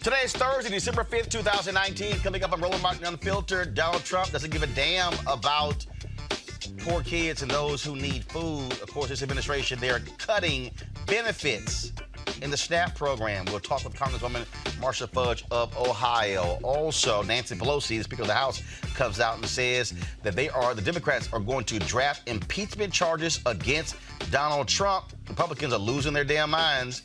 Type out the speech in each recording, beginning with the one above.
Today is Thursday, December 5th, 2019. Coming up on Roland Martin Unfiltered, Donald Trump doesn't give a damn about poor kids and those who need food. Of course, this administration, they're cutting benefits in the SNAP program. We'll talk with Congresswoman Marcia Fudge of Ohio. Also, Nancy Pelosi, the Speaker of the House, comes out and says that the Democrats are going to draft impeachment charges against Donald Trump. Republicans are losing their damn minds.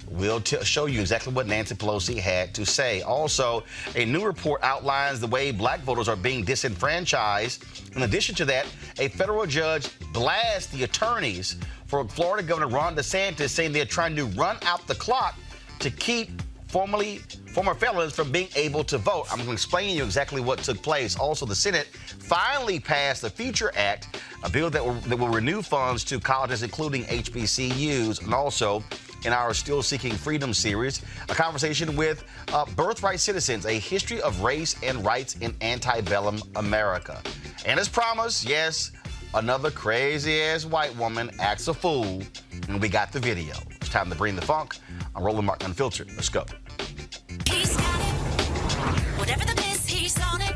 We'll show you exactly what Nancy Pelosi had to say. Also, a new report outlines the way black voters are being disenfranchised. In addition to that, a federal judge blasts the attorneys for Florida Governor Ron DeSantis, saying they're trying to run out the clock to keep former felons from being able to vote. I'm going to explain to you exactly what took place. Also, the Senate finally passed the Future Act, a bill that will renew funds to colleges, including HBCUs, and also in our Still Seeking Freedom series, a conversation with Birthright Citizens, a history of race and rights in Antebellum America. And as promised, yes, another crazy-ass white woman acts a fool, and we got the video. It's time to bring the funk. I'm Roland Martin Unfiltered. Let's go. He's got it. Whatever the biz, he's on it.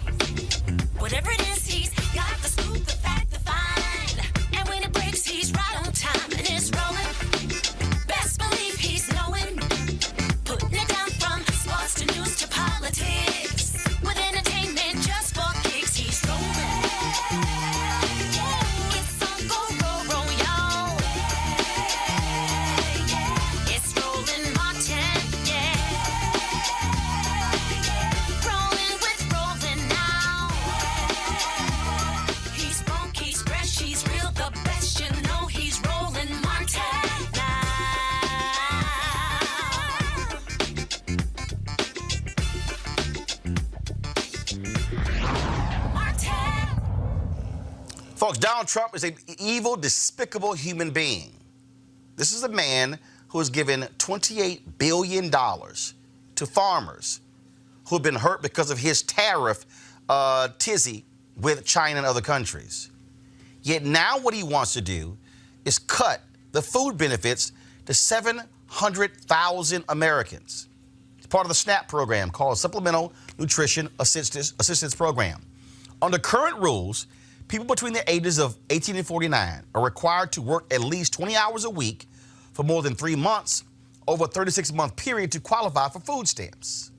Whatever it is, he's got the scoop, the fact, the find. And when it breaks, he's right on time, and it's rolling. Best believe he's knowing. Putting it down from sports to news to politics. With entertainment just for kicks, he's rolling. It's on go, roll, y'all. It's Roland Martin, yeah. Rolling with Roland now. He's funky, he's fresh, he's real, the best, you know he's Roland Martin now. Martin. Folks, Donald Trump is an evil, despicable human being. This is a man who has given $28 billion to farmers who have been hurt because of his tariff tizzy with China and other countries. Yet now what he wants to do is cut the food benefits to 700,000 Americans. It's part of the SNAP program called Supplemental Nutrition Assistance Program. Under current rules, people between the ages of 18 and 49 are required to work at least 20 hours a week for more than 3 months over a 36-month period to qualify for food stamps.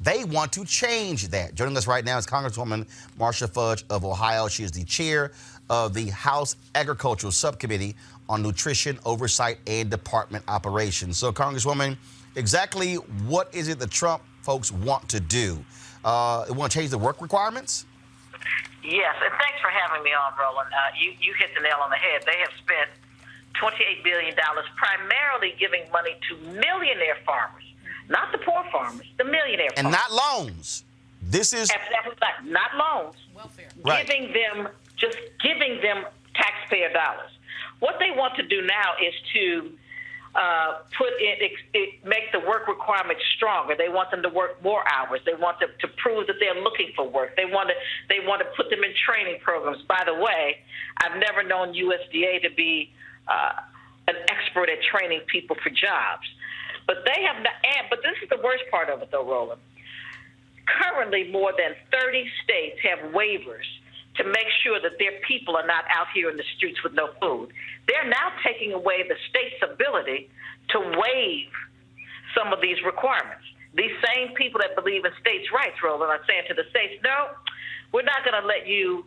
They want to change that. Joining us right now is Congresswoman Marcia Fudge of Ohio. She is the chair of the House Agricultural Subcommittee on Nutrition Oversight and Department Operations. So, Congresswoman, exactly what is it the Trump folks want to do? They want to change the work requirements? Yes, and thanks for having me on, Roland. You hit the nail on the head. They have spent $28 billion primarily giving money to millionaire farmers, not the poor farmers, the millionaire farmers. And not loans. This is... Not loans. Welfare. Right. Giving them taxpayer dollars. What they want to do now is to make the work requirements stronger. They want them to work more hours. They want them to prove that they're looking for work. They want to put them in training programs. By the way, I've never known USDA to be an expert at training people for jobs. But they have not, but this is the worst part of it, though, Roland. Currently, more than 30 states have waivers to make sure that their people are not out here in the streets with no food. They're now taking away the state's ability to waive some of these requirements. These same people that believe in states' rights, Roland, are saying to the states, no, we're not going to let you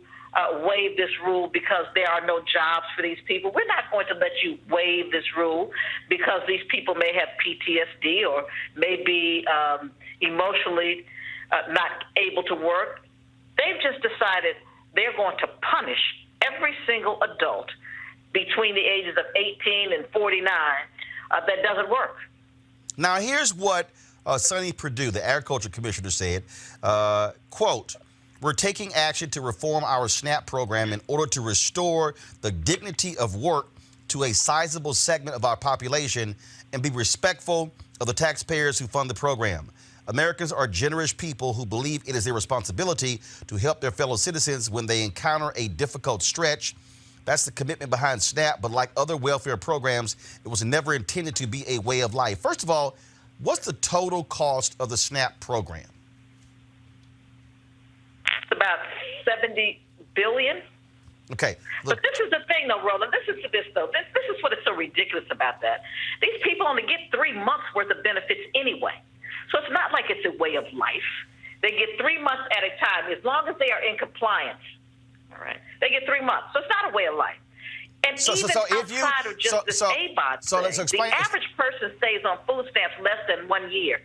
waive this rule because there are no jobs for these people. We're not going to let you waive this rule because these people may have PTSD or may be emotionally not able to work. They've just decided they're going to punish every single adult between the ages of 18 and 49 that doesn't work. Now, here's what Sonny Perdue, the agriculture commissioner, said, quote, "We're taking action to reform our SNAP program in order to restore the dignity of work to a sizable segment of our population and be respectful of the taxpayers who fund the program. Americans are generous people who believe it is their responsibility to help their fellow citizens when they encounter a difficult stretch. That's the commitment behind SNAP, but like other welfare programs, it was never intended to be a way of life." First of all, what's the total cost of the SNAP program? It's about $70 billion. Okay. Look. But this is the thing, though, Roland. Listen to this, though. This is what is so ridiculous about that. These people only get 3 months' worth of benefits anyway. So it's not like it's a way of life. They get 3 months at a time. As long as they are in compliance, all right, they get 3 months. So it's not a way of life. And So even if you- outside of just this ABOD so thing, let's explain- the average person stays on food stamps less than 1 year.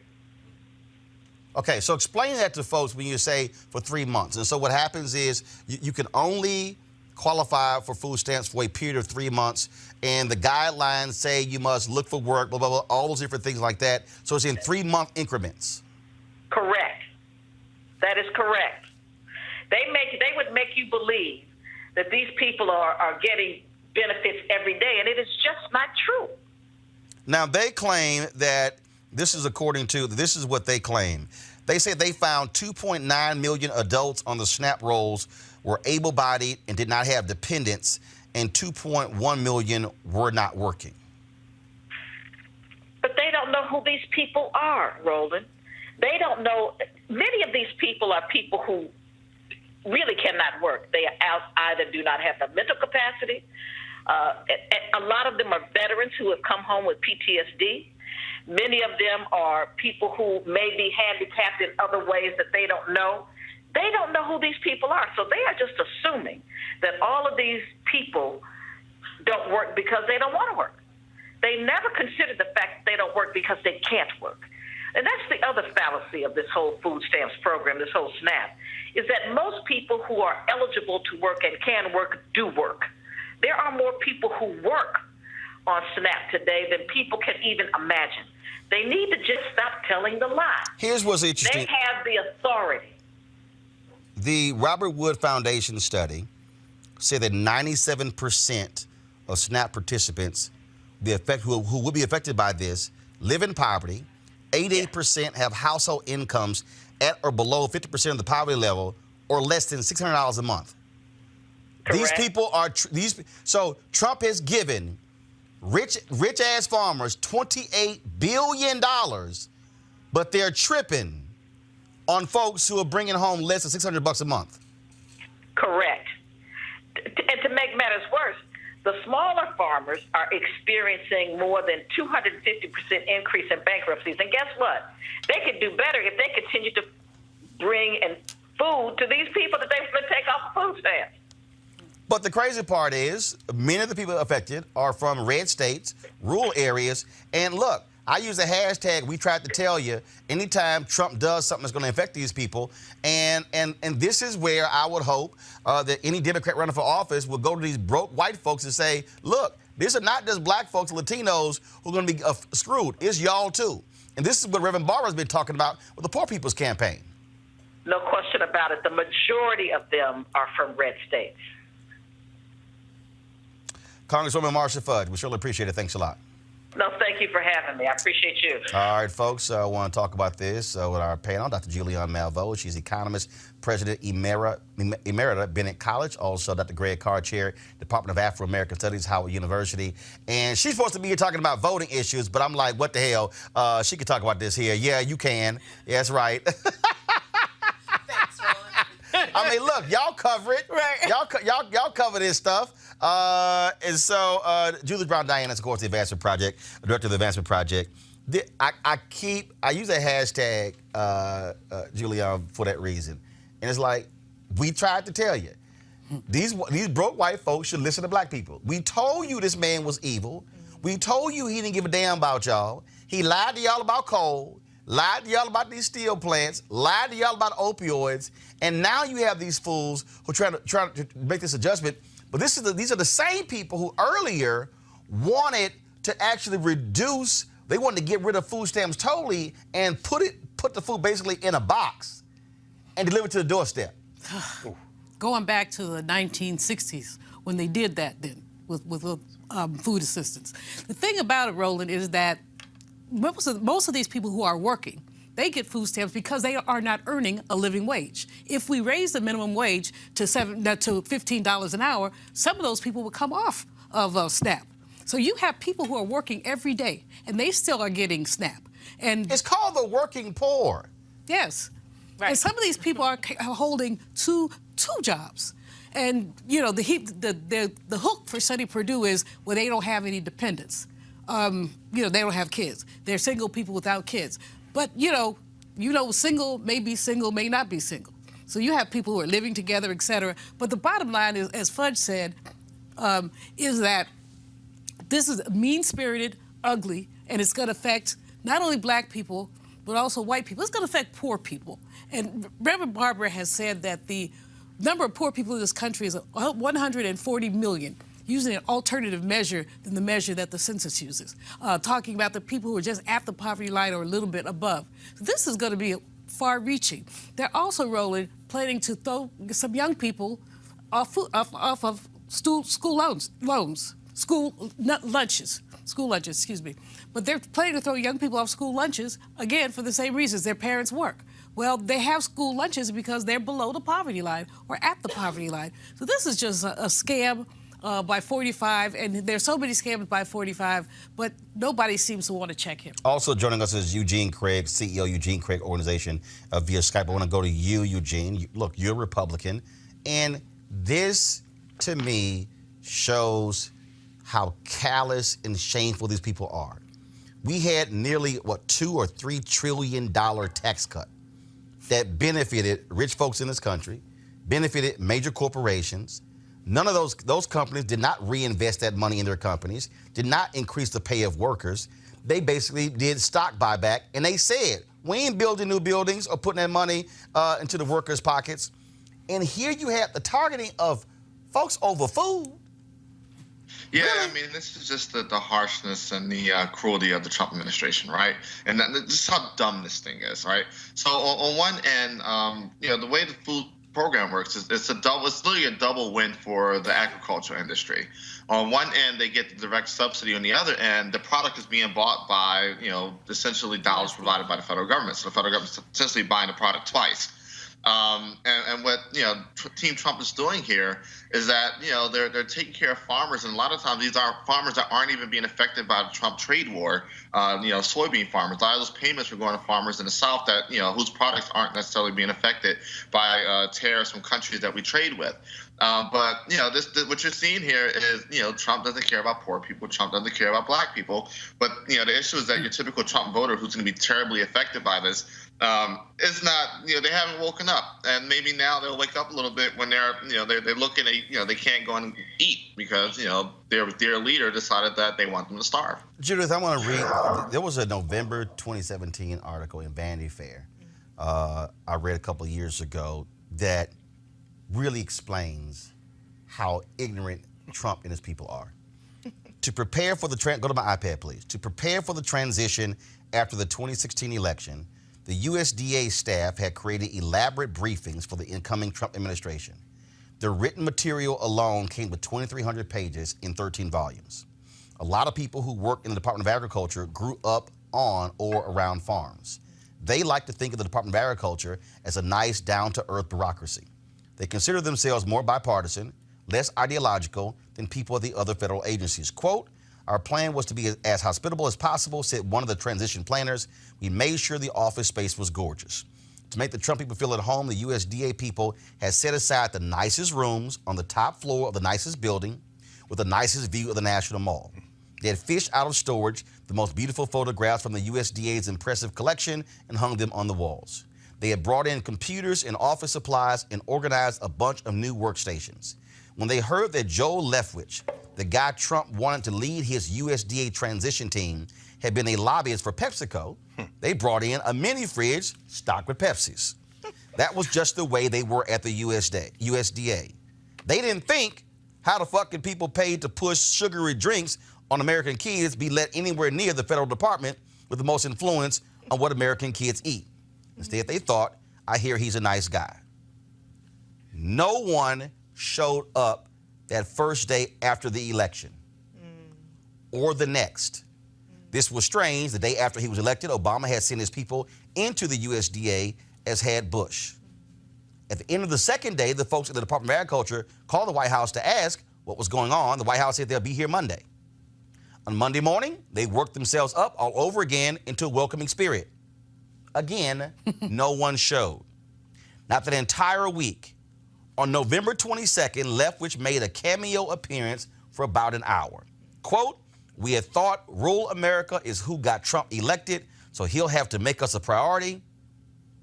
Okay, so explain that to folks when you say for 3 months. And so what happens is you can only qualify for food stamps for a period of 3 months, and the guidelines say you must look for work, blah, blah, blah, all those different things like that. So it's in 3-month increments. Correct. That is correct. They would make you believe that these people are getting benefits every day, and it is just not true. Now, they claim that this is what they claim. They said they found 2.9 million adults on the SNAP rolls were able-bodied and did not have dependents, and 2.1 million were not working. But they don't know who these people are, Roland. They don't know. Many of these people are people who really cannot work. They either do not have the mental capacity. A lot of them are veterans who have come home with PTSD. Many of them are people who may be handicapped in other ways that they don't know. They don't know who these people are. So they are just assuming that all of these people don't work because they don't want to work. They never consider the fact that they don't work because they can't work. And that's the other fallacy of this whole food stamps program, this whole SNAP, is that most people who are eligible to work and can work do work. There are more people who work on SNAP today than people can even imagine. They need to just stop telling the lie. Here's what's interesting. They have the authority. The Robert Wood Foundation study said that 97% of SNAP participants who will be affected by this live in poverty. 88% have household incomes at or below 50% of the poverty level, or less than $600 a month. Correct. These people are so Trump has given rich ass farmers $28 billion, but they're tripping on folks who are bringing home less than $600 a month. Correct. And to make matters worse, the smaller farmers are experiencing more than 250% increase in bankruptcies. And guess what? They could do better if they continue to bring in food to these people that they want to take off the food stamps. But the crazy part is many of the people affected are from red states, rural areas. And look, I use a hashtag, we tried to tell you, anytime Trump does something that's going to affect these people. And this is where I would hope that any Democrat running for office will go to these broke white folks and say, look, these are not just black folks and Latinos who are going to be screwed. It's y'all too. And this is what Reverend Barber's been talking about with the Poor People's Campaign. No question about it. The majority of them are from red states. Congresswoman Marcia Fudge, we surely appreciate it. Thanks a lot. No, thank you for having me. I appreciate you. All right, folks, I want to talk about this with our panel, Dr. Julianne Malveaux. She's economist, president emerita, Bennett College. Also, Dr. Greg Carr, chair, Department of Afro-American Studies, Howard University. And she's supposed to be here talking about voting issues, but I'm like, what the hell? She can talk about this here. Yeah, you can. Yeah, that's right. Thanks, Roland. I mean, look, y'all cover it. Right. Y'all cover this stuff. And so Julie Brown Diane is, of course, the Advancement Project, director of the Advancement Project. I use that hashtag, Julianne, for that reason. And it's like, we tried to tell you. These broke white folks should listen to black people. We told you this man was evil. We told you he didn't give a damn about y'all. He lied to y'all about coal, lied to y'all about these steel plants, lied to y'all about opioids, and now you have these fools who trying to make this adjustment. But these are the same people who earlier wanted to actually reduce. They wanted to get rid of food stamps totally and put the food basically in a box and deliver it to the doorstep. Going back to the 1960s when they did that then with food assistance. The thing about it, Roland, is that most of these people who are working, they get food stamps because they are not earning a living wage. If we raise the minimum wage to $15 an hour, some of those people will come off of SNAP. So you have people who are working every day, and they still are getting SNAP. And It's called the working poor. yes. Right. And some of these people are holding two jobs. And, you know, the hook for Sonny Perdue is, well, they don't have any dependents. You know, they don't have kids. They're single people without kids. But, you know, single, may not be single. So you have people who are living together, et cetera. But the bottom line is, as Fudge said, is that this is mean-spirited, ugly, and it's going to affect not only black people, but also white people. It's going to affect poor people. And Reverend Barbara has said that the number of poor people in this country is 140 million, using an alternative measure than the measure that the census uses, talking about the people who are just at the poverty line or a little bit above. So this is going to be far-reaching. They're also, Roland, planning to throw some young people off of school lunches, excuse me. But they're planning to throw young people off school lunches, again, for the same reasons their parents work. Well, they have school lunches because they're below the poverty line or at the poverty line. So this is just a scam by 45, and there's so many scams by 45, but nobody seems to want to check him. Also joining us is Eugene Craig, CEO Eugene Craig Organization via Skype. I want to go to you, Eugene. Look, you're a Republican, and this, to me, shows how callous and shameful these people are. We had nearly, $2 or $3 trillion tax cut that benefited rich folks in this country, benefited major corporations. None of those companies did not reinvest that money in their companies, did not increase the pay of workers. They basically did stock buyback, and they said, we ain't building new buildings or putting that money into the workers' pockets. And here you have the targeting of folks over food. Yeah, Really? I mean, this is just the harshness and the cruelty of the Trump administration, right? And this is how dumb this thing is, right? So on one end, you know, the way the food program works is it's literally a double win for the agriculture industry. On one end, they get the direct subsidy. On the other end, the product is being bought by, you know, essentially dollars provided by the federal government. So the federal government is essentially buying the product twice. And what, you know, Team Trump is doing here is that, you know, they're taking care of farmers, and a lot of times these are farmers that aren't even being affected by the Trump trade war. You know, soybean farmers. A lot of those payments are going to farmers in the South that, you know, whose products aren't necessarily being affected by tariffs from countries that we trade with. But, you know, what you're seeing here is, you know, Trump doesn't care about poor people. Trump doesn't care about black people. But, you know, the issue is that your typical Trump voter who's going to be terribly affected by this is not, you know, they haven't woken up. And maybe now they'll wake up a little bit when they're, you know, they're looking at, you know, they can't go and eat because, you know, their leader decided that they want them to starve. Judith, I want to read, there was a November 2017 article in Vanity Fair I read a couple of years ago that really explains how ignorant Trump and his people are. To prepare for the, go to my iPad, please. To prepare for the transition after the 2016 election, the USDA staff had created elaborate briefings for the incoming Trump administration. The written material alone came with 2,300 pages in 13 volumes. A lot of people who work in the Department of Agriculture grew up on or around farms. They like to think of the Department of Agriculture as a nice, down-to-earth bureaucracy. They consider themselves more bipartisan, less ideological than people at the other federal agencies. Quote, our plan was to be as hospitable as possible, said one of the transition planners. We made sure the office space was gorgeous. To make the Trump people feel at home, the USDA people had set aside the nicest rooms on the top floor of the nicest building with the nicest view of the National Mall. They had fished out of storage the most beautiful photographs from the USDA's impressive collection and hung them on the walls. They had brought in computers and office supplies and organized a bunch of new workstations. When they heard that Joel Leftwich, the guy Trump wanted to lead his USDA transition team, had been a lobbyist for PepsiCo, they brought in a mini fridge stocked with Pepsis. That was just the way they were at the USDA. They didn't think how the fucking people paid to push sugary drinks on American kids be let anywhere near the federal department with the most influence on what American kids eat. Instead, they thought, I hear he's a nice guy. No one showed up that first day after the election or the next. This was strange. The day after he was elected, Obama had sent his people into the USDA, as had Bush. At the end of the second day, the folks at the Department of Agriculture called the White House to ask what was going on. The White House said they'll be here Monday. On Monday morning, they worked themselves up all over again into a welcoming spirit. Again, no one showed. Not that entire week. On November 22nd, Leftwich made a cameo appearance for about an hour. Quote, "We had thought rural America is who got Trump elected, so he'll have to make us a priority."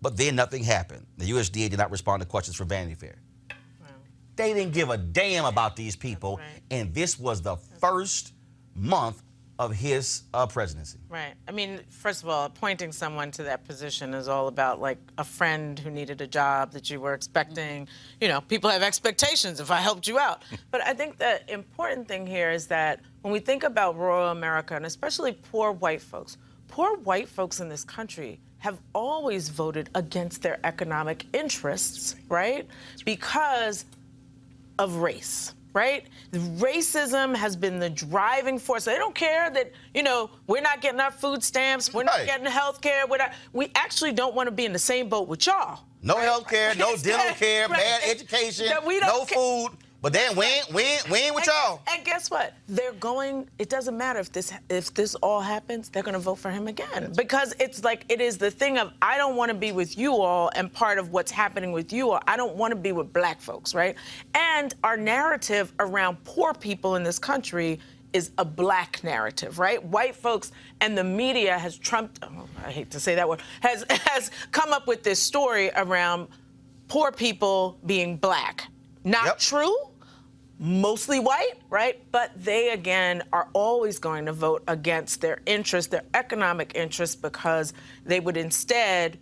But then nothing happened. The USDA did not respond to questions from Vanity Fair. Wow. They didn't give a damn about these people, Right. and this was the first month of his presidency. Right. I mean, first of all, appointing someone to that position is all about like a friend who needed a job that you were expecting. You know, people have expectations if I helped you out. But I think the important thing here is that when we think about rural America, and especially poor white folks in this country have always voted against their economic interests, right? Because of race. Right? Racism has been the driving force. They don't care that, you know, we're not getting our food stamps, we're not getting health care. We actually don't want to be in the same boat with y'all. No health care, no dental care, bad education, no food. But then we ain't with y'all. And guess what? It doesn't matter if this all happens, they're going to vote for him again. Because it's like, it is the thing of, I don't want to be with you all, and part of what's happening with you all, I don't want to be with black folks, right? And our narrative around poor people in this country is a black narrative, right? White folks and the media has trumped, I hate to say that word, has come up with this story around poor people being black. Not true, mostly white, right? But they, again, are always going to vote against their interests, their economic interests, because they would instead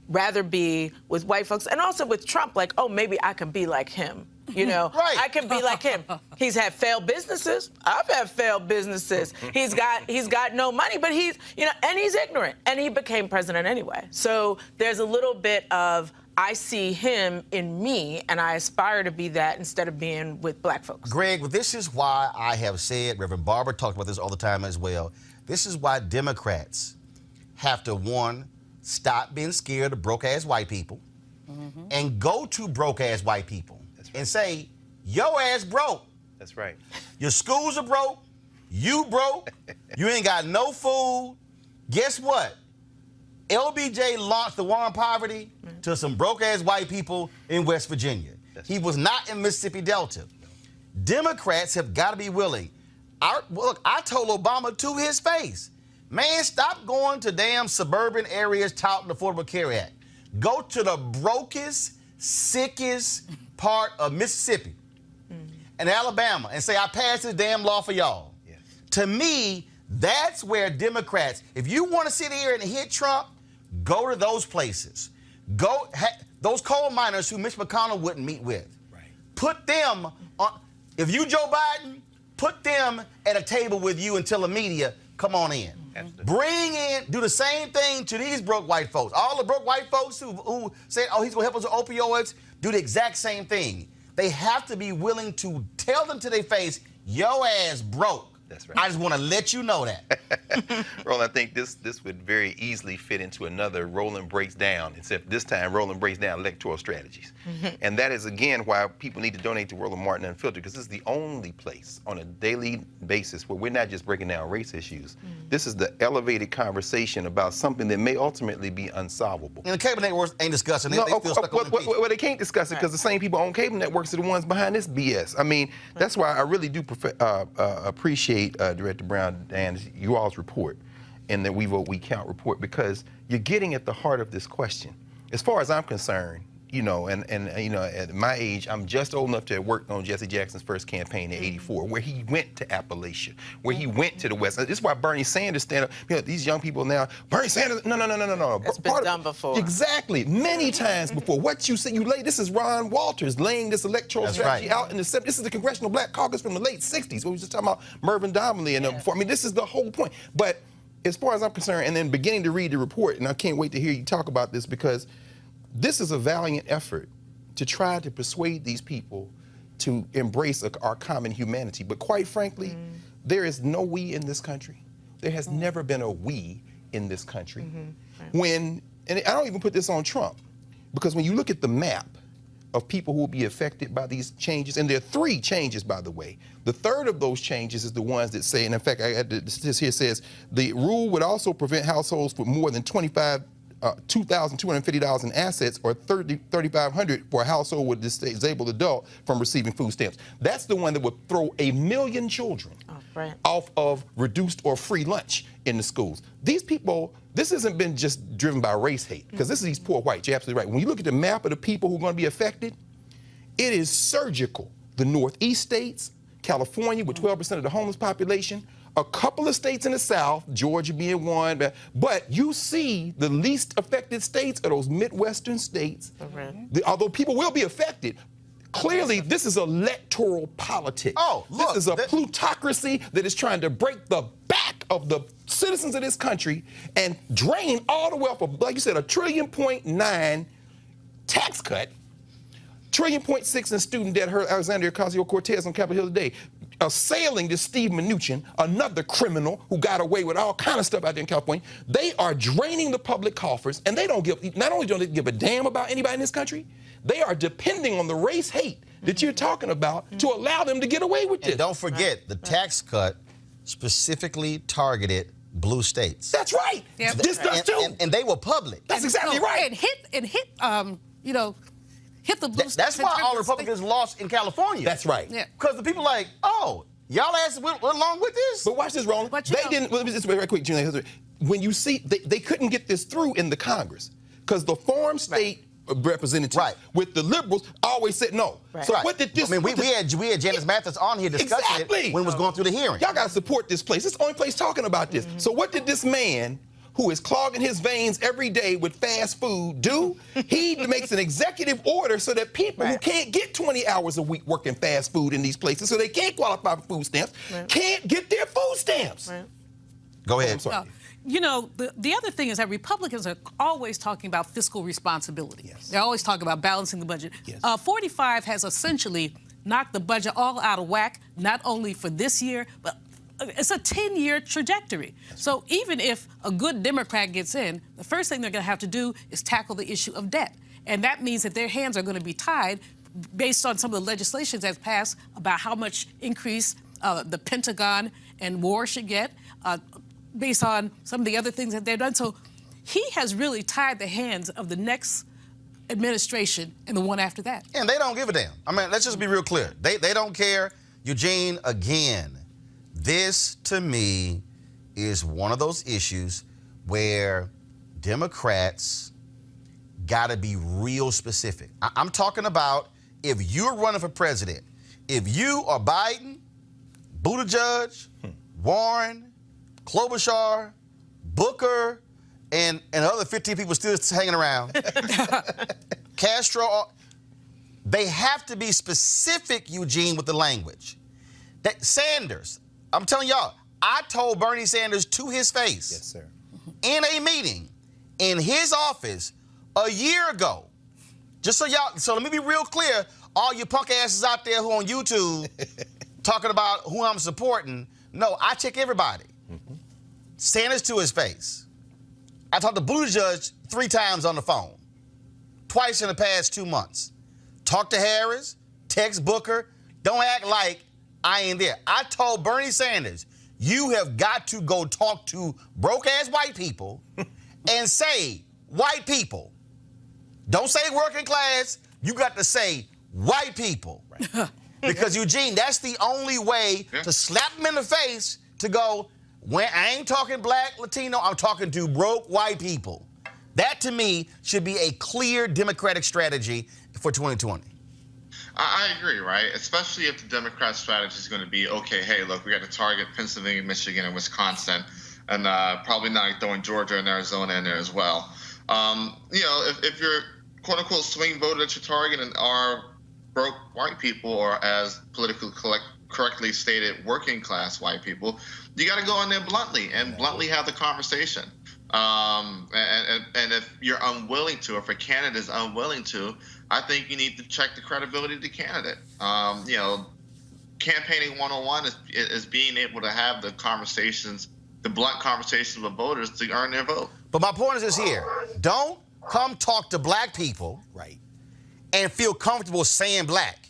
rather be with white folks, and also with Trump, like, oh, maybe I can be like him. You know, I can be like him. He's had failed businesses. I've had failed businesses. He's got no money, but he's ignorant, and he became president anyway. So there's a little bit of, I see him in me, and I aspire to be that instead of being with black folks. Greg, well, this is why I have said, Reverend Barber talked about this all the time as well, this is why Democrats have to, one, stop being scared of broke-ass white people, and go to broke-ass white people and say, yo ass broke. That's right. Your schools are broke, you broke, you ain't got no food. Guess what? LBJ launched the war on poverty to some broke-ass white people in West Virginia. He was not in Mississippi Delta. Democrats have got to be willing. Look, I told Obama to his face, man, stop going to damn suburban areas touting the Affordable Care Act. Go to the brokest, sickest part of Mississippi and Alabama and say, I passed this damn law for y'all. Yes. To me, that's where Democrats, if you want to sit here and hit Trump, go to those places. Those coal miners who Mitch McConnell wouldn't meet with. Right. Put them on, if you Joe Biden, put them at a table with you and tell the media, come on in. Bring in, do the same thing to these broke white folks. All the broke white folks who say, oh, he's going to help us with opioids, do the exact same thing. They have to be willing to tell them to their face, yo ass broke. That's right. I just want to let you know that. Roland, I think this would very easily fit into another Roland Breaks Down, except this time Roland breaks down electoral strategies. And that is, again, why people need to donate to Roland Martin Unfiltered, because this is the only place on a daily basis where we're not just breaking down race issues. This is the elevated conversation about something that may ultimately be unsolvable. And the cable networks ain't discussing it. No, They still stuck on impeachment. well, they can't discuss it because the same people on cable networks are the ones behind this BS. I mean, that's why I really do appreciate Director Brown and you all's report and the We Vote, We Count report, because you're getting at the heart of this question. As far as I'm concerned, you know, and you know, at my age, I'm just old enough to have worked on Jesse Jackson's first campaign in '84, where he went to Appalachia, where he went to the West. This is why Bernie Sanders stand up. You know, these young people now, Bernie Sanders, no. That's been done before. Exactly, many times before. What you say, this is Ron Walters laying this electoral strategy out in the 70s. This is the Congressional Black Caucus from the late 60s. We were just talking about Mervyn Donnelly and before. I mean, this is the whole point. But as far as I'm concerned, and then beginning to read the report, and I can't wait to hear you talk about this, because this is a valiant effort to try to persuade these people to embrace our common humanity. But quite frankly, there is no we in this country. There has never been a we in this country. And I don't even put this on Trump, because when you look at the map of people who will be affected by these changes, and there are 3 changes, by the way. The third of those changes is the ones that say, and in fact, this here says, the rule would also prevent households with more than $2,250 in assets or $3,500 for a household with a disabled adult from receiving food stamps. That's the one that would throw 1 million children off of reduced or free lunch in the schools. These people, this hasn't been just driven by race hate, because this is these poor whites. You're absolutely right. When you look at the map of the people who are going to be affected, it is surgical. The Northeast states, California with 12% of the homeless population, a couple of states in the South, Georgia being one, but you see the least affected states are those Midwestern states. Although people will be affected, clearly this is electoral politics. Oh, look, this is a plutocracy that is trying to break the back of the citizens of this country and drain all the wealth of, like you said, $1.9 trillion tax cut, $1.6 trillion in student debt. Heard Alexandria Ocasio-Cortez on Capitol Hill today, assailing this Steve Mnuchin, another criminal who got away with all kind of stuff out there in California. They are draining the public coffers, and they don't give, not only don't they give a damn about anybody in this country, they are depending on the race hate that you're talking about to allow them to get away with this. And don't forget, the tax cut specifically targeted blue states. That's right. Yep. This does too. And they were public. That's exactly right. It hit hit the blue That's why all Republicans lost in California. That's right. Yeah. Because the people like, oh, y'all asked went along with this? But watch this, Roland. But they didn't, let me just very quick, Junior. When you see, they couldn't get this through in the Congress because the farm state representatives with the liberals always said no. So what did this? I mean, we had Janice Mathis on here discussing it when it was going through the hearing. Y'all got to support this place. It's the only place talking about this. So what did this man, who is clogging his veins every day with fast food, do? He makes an executive order so that people who can't get 20 hours a week working fast food in these places, so they can't qualify for food stamps, can't get their food stamps. Go ahead. I'm sorry. You know, the other thing is that Republicans are always talking about fiscal responsibility. They're always talking about balancing the budget. 45 has essentially knocked the budget all out of whack, not only for this year, but it's a 10-year trajectory. So even if a good Democrat gets in, the first thing they're going to have to do is tackle the issue of debt. And that means that their hands are going to be tied based on some of the legislation that's passed about how much increase the Pentagon and war should get, based on some of the other things that they've done. So he has really tied the hands of the next administration and the one after that. And they don't give a damn. I mean, let's just be real clear. They don't care. Eugene, again, this, to me, is one of those issues where Democrats got to be real specific. I'm talking about if you're running for president, if you are Biden, Buttigieg, Warren, Klobuchar, Booker, and other 15 people still hanging around, Castro, they have to be specific, Eugene, with the language. That Sanders, I'm telling y'all, I told Bernie Sanders to his face in a meeting in his office a year ago. Just so y'all, so let me be real clear, all you punk asses out there who on YouTube talking about who I'm supporting. No, I check everybody. Sanders to his face. I talked to Buttigieg 3 times on the phone, twice in the past 2 months. Talked to Harris, text Booker. Don't act like I ain't there. I told Bernie Sanders, you have got to go talk to broke-ass white people and say, white people. Don't say working class. You got to say white people. Because, Eugene, that's the only way to slap them in the face to go, when I ain't talking black, Latino, I'm talking to broke white people. That, to me, should be a clear Democratic strategy for 2020. I agree, right? Especially if the Democrat strategy is going to be, okay, hey, look, we got to target Pennsylvania, Michigan, and Wisconsin, and probably not throwing Georgia and Arizona in there as well. You know, if you're quote-unquote swing voter that you're targeting are broke white people, or as politically correctly stated, working class white people, you got to go in there bluntly and bluntly have the conversation. And if you're unwilling to, or if a candidate is unwilling to, I think you need to check the credibility of the candidate. You know, campaigning 101 is being able to have the conversations, the blunt conversations with voters to earn their vote. But my point is this here. Don't come talk to black people and feel comfortable saying black.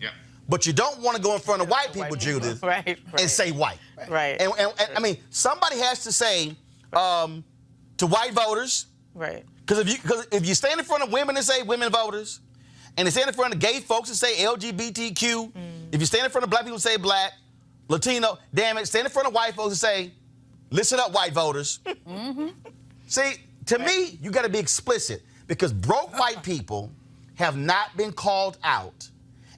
Yeah. But you don't want to go in front of white people, Judith, Right. and say white. Right. And I mean, somebody has to say to white voters, Right. because if you stand in front of women and say women voters, and you stand in front of gay folks and say LGBTQ, if you stand in front of black people and say black, Latino, damn it, stand in front of white folks and say, listen up, white voters. See, to me, you got to be explicit, because broke white people have not been called out,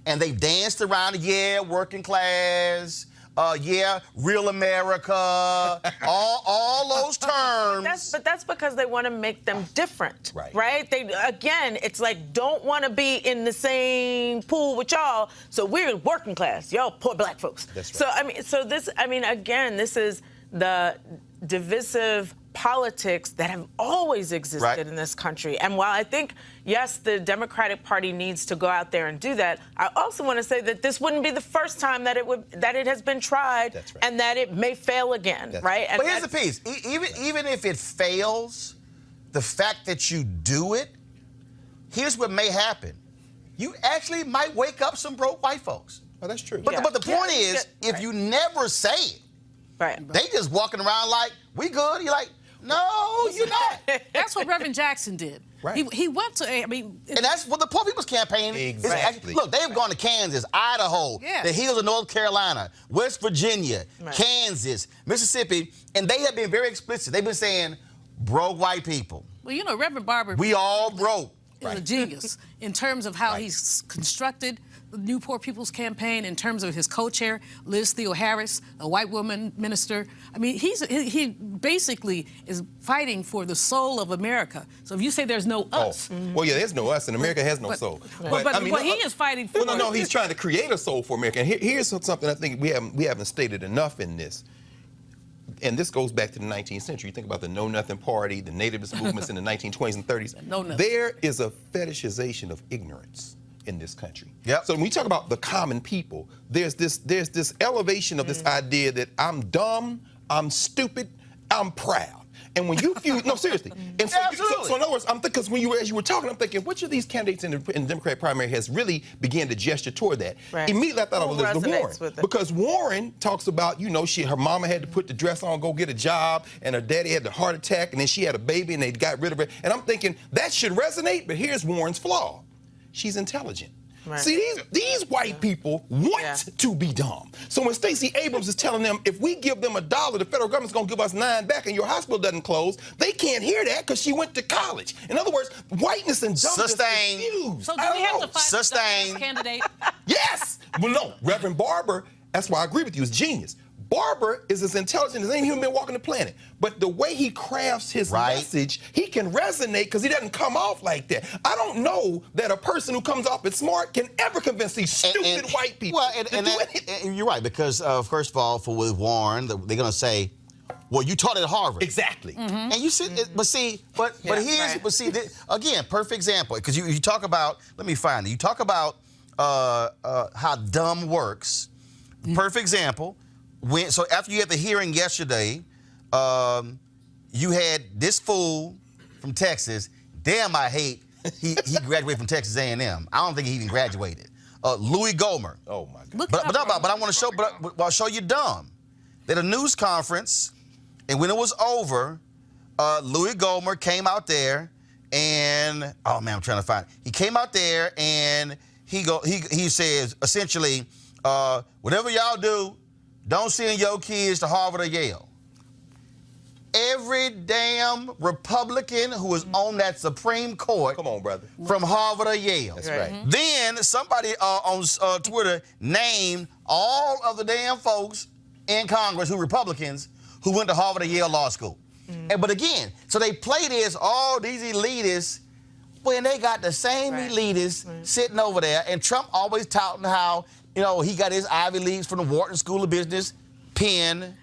and they've danced around, yeah, working class, yeah, real America, all those terms. But that's because they want to make them different, right? They, again, it's like, don't want to be in the same pool with y'all, so we're working class, y'all poor black folks. That's right. So again, this is the divisive politics that have always existed in this country. And while I think, yes, the Democratic Party needs to go out there and do that, I also want to say that this wouldn't be the first time that it has been tried, and that it may fail again, right? And but here's the piece. Even if it fails, the fact that you do it, here's what may happen. You actually might wake up some broke white folks. Oh, that's true. But the point is, if you never say it, they just walking around like, we good. You're like, no, you're not. That's what Reverend Jackson did. Right. He went to, and that's what the Poor People's Campaign is. Exactly. Look, they've gone to Kansas, Idaho, the hills of North Carolina, West Virginia, Kansas, Mississippi, and they have been very explicit. They've been saying, broke white people. Well, you know, Reverend Barber. We all broke. Is a genius in terms of how he's constructed the New Poor People's Campaign, in terms of his co-chair, Liz Theo Harris, a white woman minister. I mean, he basically is fighting for the soul of America. So if you say there's no us. Well, yeah, there's no us, and America has no soul. But he is fighting for. No, he's trying to create a soul for America. And here's something I think we haven't stated enough in this. And this goes back to the 19th century. You think about the Know Nothing Party, the nativist movements in the 1920s and 30s. There is a fetishization of ignorance in this country. So when we talk about the common people, there's this elevation of this idea that I'm dumb, I'm stupid, I'm proud. And when you fuse, no, seriously. And so, so in other words, I'm thinking, because as you were talking, I'm thinking, which of these candidates in the Democratic primary has really began to gesture toward that? Immediately I thought of Elizabeth Warren. Because Warren talks about, you know, her mama had to put the dress on, go get a job, and her daddy had the heart attack, and then she had a baby, and they got rid of her. And I'm thinking, that should resonate, but here's Warren's flaw. She's intelligent. See, these white people want to be dumb. So when Stacey Abrams is telling them, if we give them $1, the federal government's going to give us 9 back and your hospital doesn't close, they can't hear that because she went to college. In other words, whiteness and dumbness is fused. So do we have to fight the dumbest candidate? Yes. Well, no. Reverend Barber, that's why I agree with you, is genius. Barber is as intelligent as any human being walking the planet. But the way he crafts his message, he can resonate because he doesn't come off like that. I don't know that a person who comes off as smart can ever convince these stupid white people to do anything. And you're right, because first of all, with Warren, they're going to say, well, you taught at Harvard. Exactly. And you see, but here's, again, perfect example, because you talk about, let me find it. You talk about how dumb works. Perfect example. So after you had the hearing yesterday, you had this fool from Texas. Damn, I hate he graduated from Texas A&M. I don't think he even graduated. Louis Gohmert. Oh my God. But I want to show. But I'll show you dumb. They had a news conference, and when it was over, Louis Gohmert came out there, and oh man, I'm trying to find it. He came out there and he says essentially, whatever y'all do, don't send your kids to Harvard or Yale. Every damn Republican who is on that Supreme Court, come on, brother, from Harvard or Yale. That's right. Then somebody on Twitter named all of the damn folks in Congress who Republicans who went to Harvard or Yale Law School. But again, so they play this, all these elitists, when they got the same elitists sitting over there, and Trump always touting how, you know, he got his Ivy Leagues from the Wharton School of Business, Penn,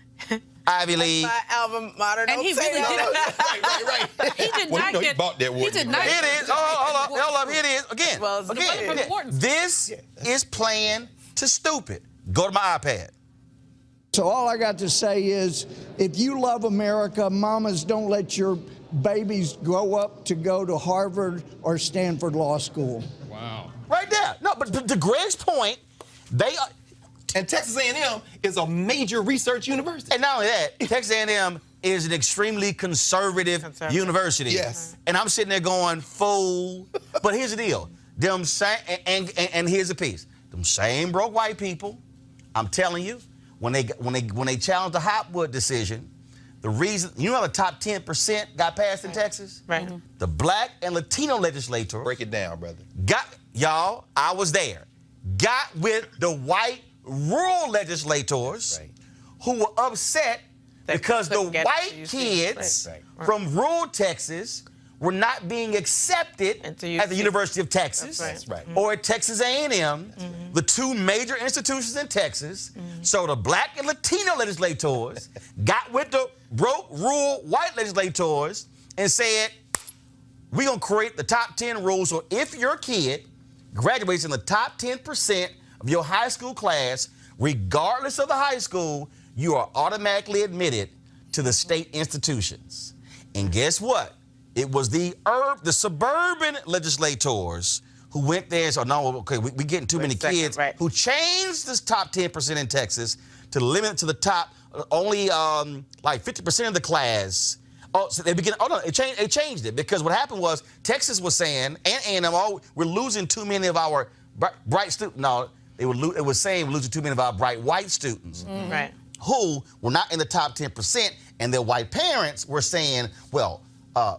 Ivy League. My alma mater. And he really did. Right. He did not get. He bought that Wharton. He did not. It is. Hold up. Here it is. Again. Well, again. This is playing to stupid. Go to my iPad. So all I got to say is, if you love America, mamas, don't let your babies grow up to go to Harvard or Stanford Law School. Wow. Wow. Right there. No, but to Greg's point, they are. And Texas A&M is a major research university. And not only that, Texas A&M is an extremely conservative university. Yes. And I'm sitting there going, fool. But here's the deal. Them same, and here's the piece. Them same broke white people, I'm telling you, when they challenged the Hopwood decision, the reason, you know how the top 10% got passed in Texas? Right. The Black and Latino legislator. Break it down, brother. Y'all, I was there. Got with the white rural legislators who were upset because the white kids from rural Texas were not being accepted at the University of Texas or at Texas A&M, the two major institutions in Texas. So the Black and Latino legislators got with the broke rural white legislators and said, we're going to create the top 10 rules. So if your kid graduates in the top 10% of your high school class, regardless of the high school, you are automatically admitted to the state institutions. And guess what? It was the suburban legislators who went there and said, no, okay, we're getting too many kids, who changed this top 10% in Texas to limit it to the top, only like 50% of the class. Oh, so they changed it because what happened was Texas was saying, and we're losing too many of our bright students. No, it was saying we're losing too many of our bright white students. Who were not in the top 10%, and their white parents were saying, well,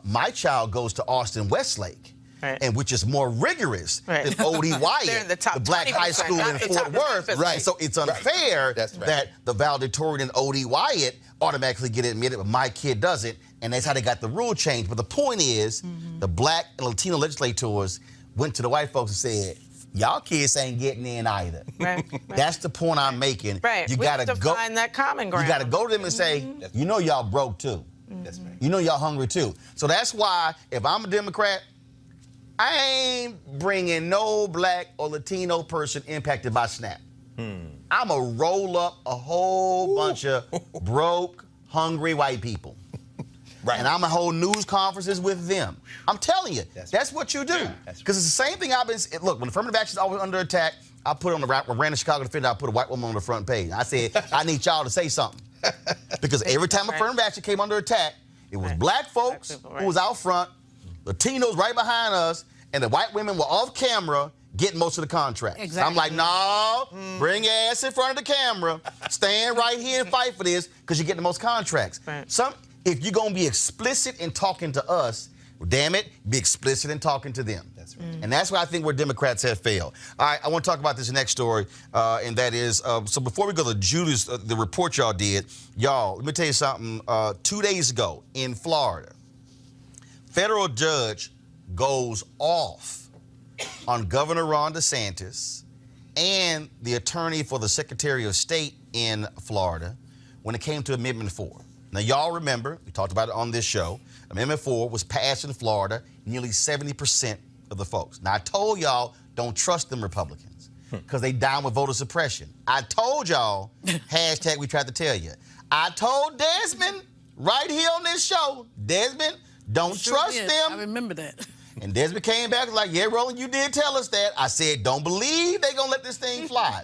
my child goes to Austin Westlake, and which is more rigorous than O.D. Wyatt, the black high school in Fort Worth. So it's unfair that the valedictorian O.D. Wyatt automatically get admitted, but my kid doesn't, and that's how they got the rule changed. But the point is, the Black and Latino legislators went to the white folks and said, y'all kids ain't getting in either. That's the point I'm making. You gotta go find that common ground. You gotta go to them and say, you know y'all broke too. You know y'all hungry too. So that's why if I'm a Democrat, I ain't bringing no black or Latino person impacted by SNAP. I'm going to roll up a whole bunch of broke, hungry white people. And I'm going to hold news conferences with them. I'm telling you, that's what you do. Because it's the same thing I've been, look, when affirmative action is always under attack, I put on when ran the Chicago Defender, I put a white woman on the front page. I said, I need y'all to say something. Because every time affirmative action came under attack, it was black folks who was out front, Latinos right behind us, and the white women were off camera getting most of the contracts. So I'm like, no, bring your ass in front of the camera, stand right here and fight for this, because you're getting the most contracts. If you're going to be explicit in talking to us, damn it, be explicit in talking to them. That's right. And that's why I think where Democrats have failed. All right, I want to talk about this next story, and that is, so before we go to Judas, the report y'all did, y'all, let me tell you something. 2 days ago in Florida, federal judge goes off on Governor Ron DeSantis and the attorney for the Secretary of State in Florida when it came to Amendment 4. Now, y'all remember, we talked about it on this show, Amendment 4 was passed in Florida, nearly 70% of the folks. Now, I told y'all, don't trust them Republicans, because they down with voter suppression. I told y'all, hashtag we tried to tell you. I told Desmond, right here on this show, Desmond, don't trust them. I remember that. And Desmond came back and was like, yeah, Roland, you did tell us that. I said, don't believe they're going to let this thing fly.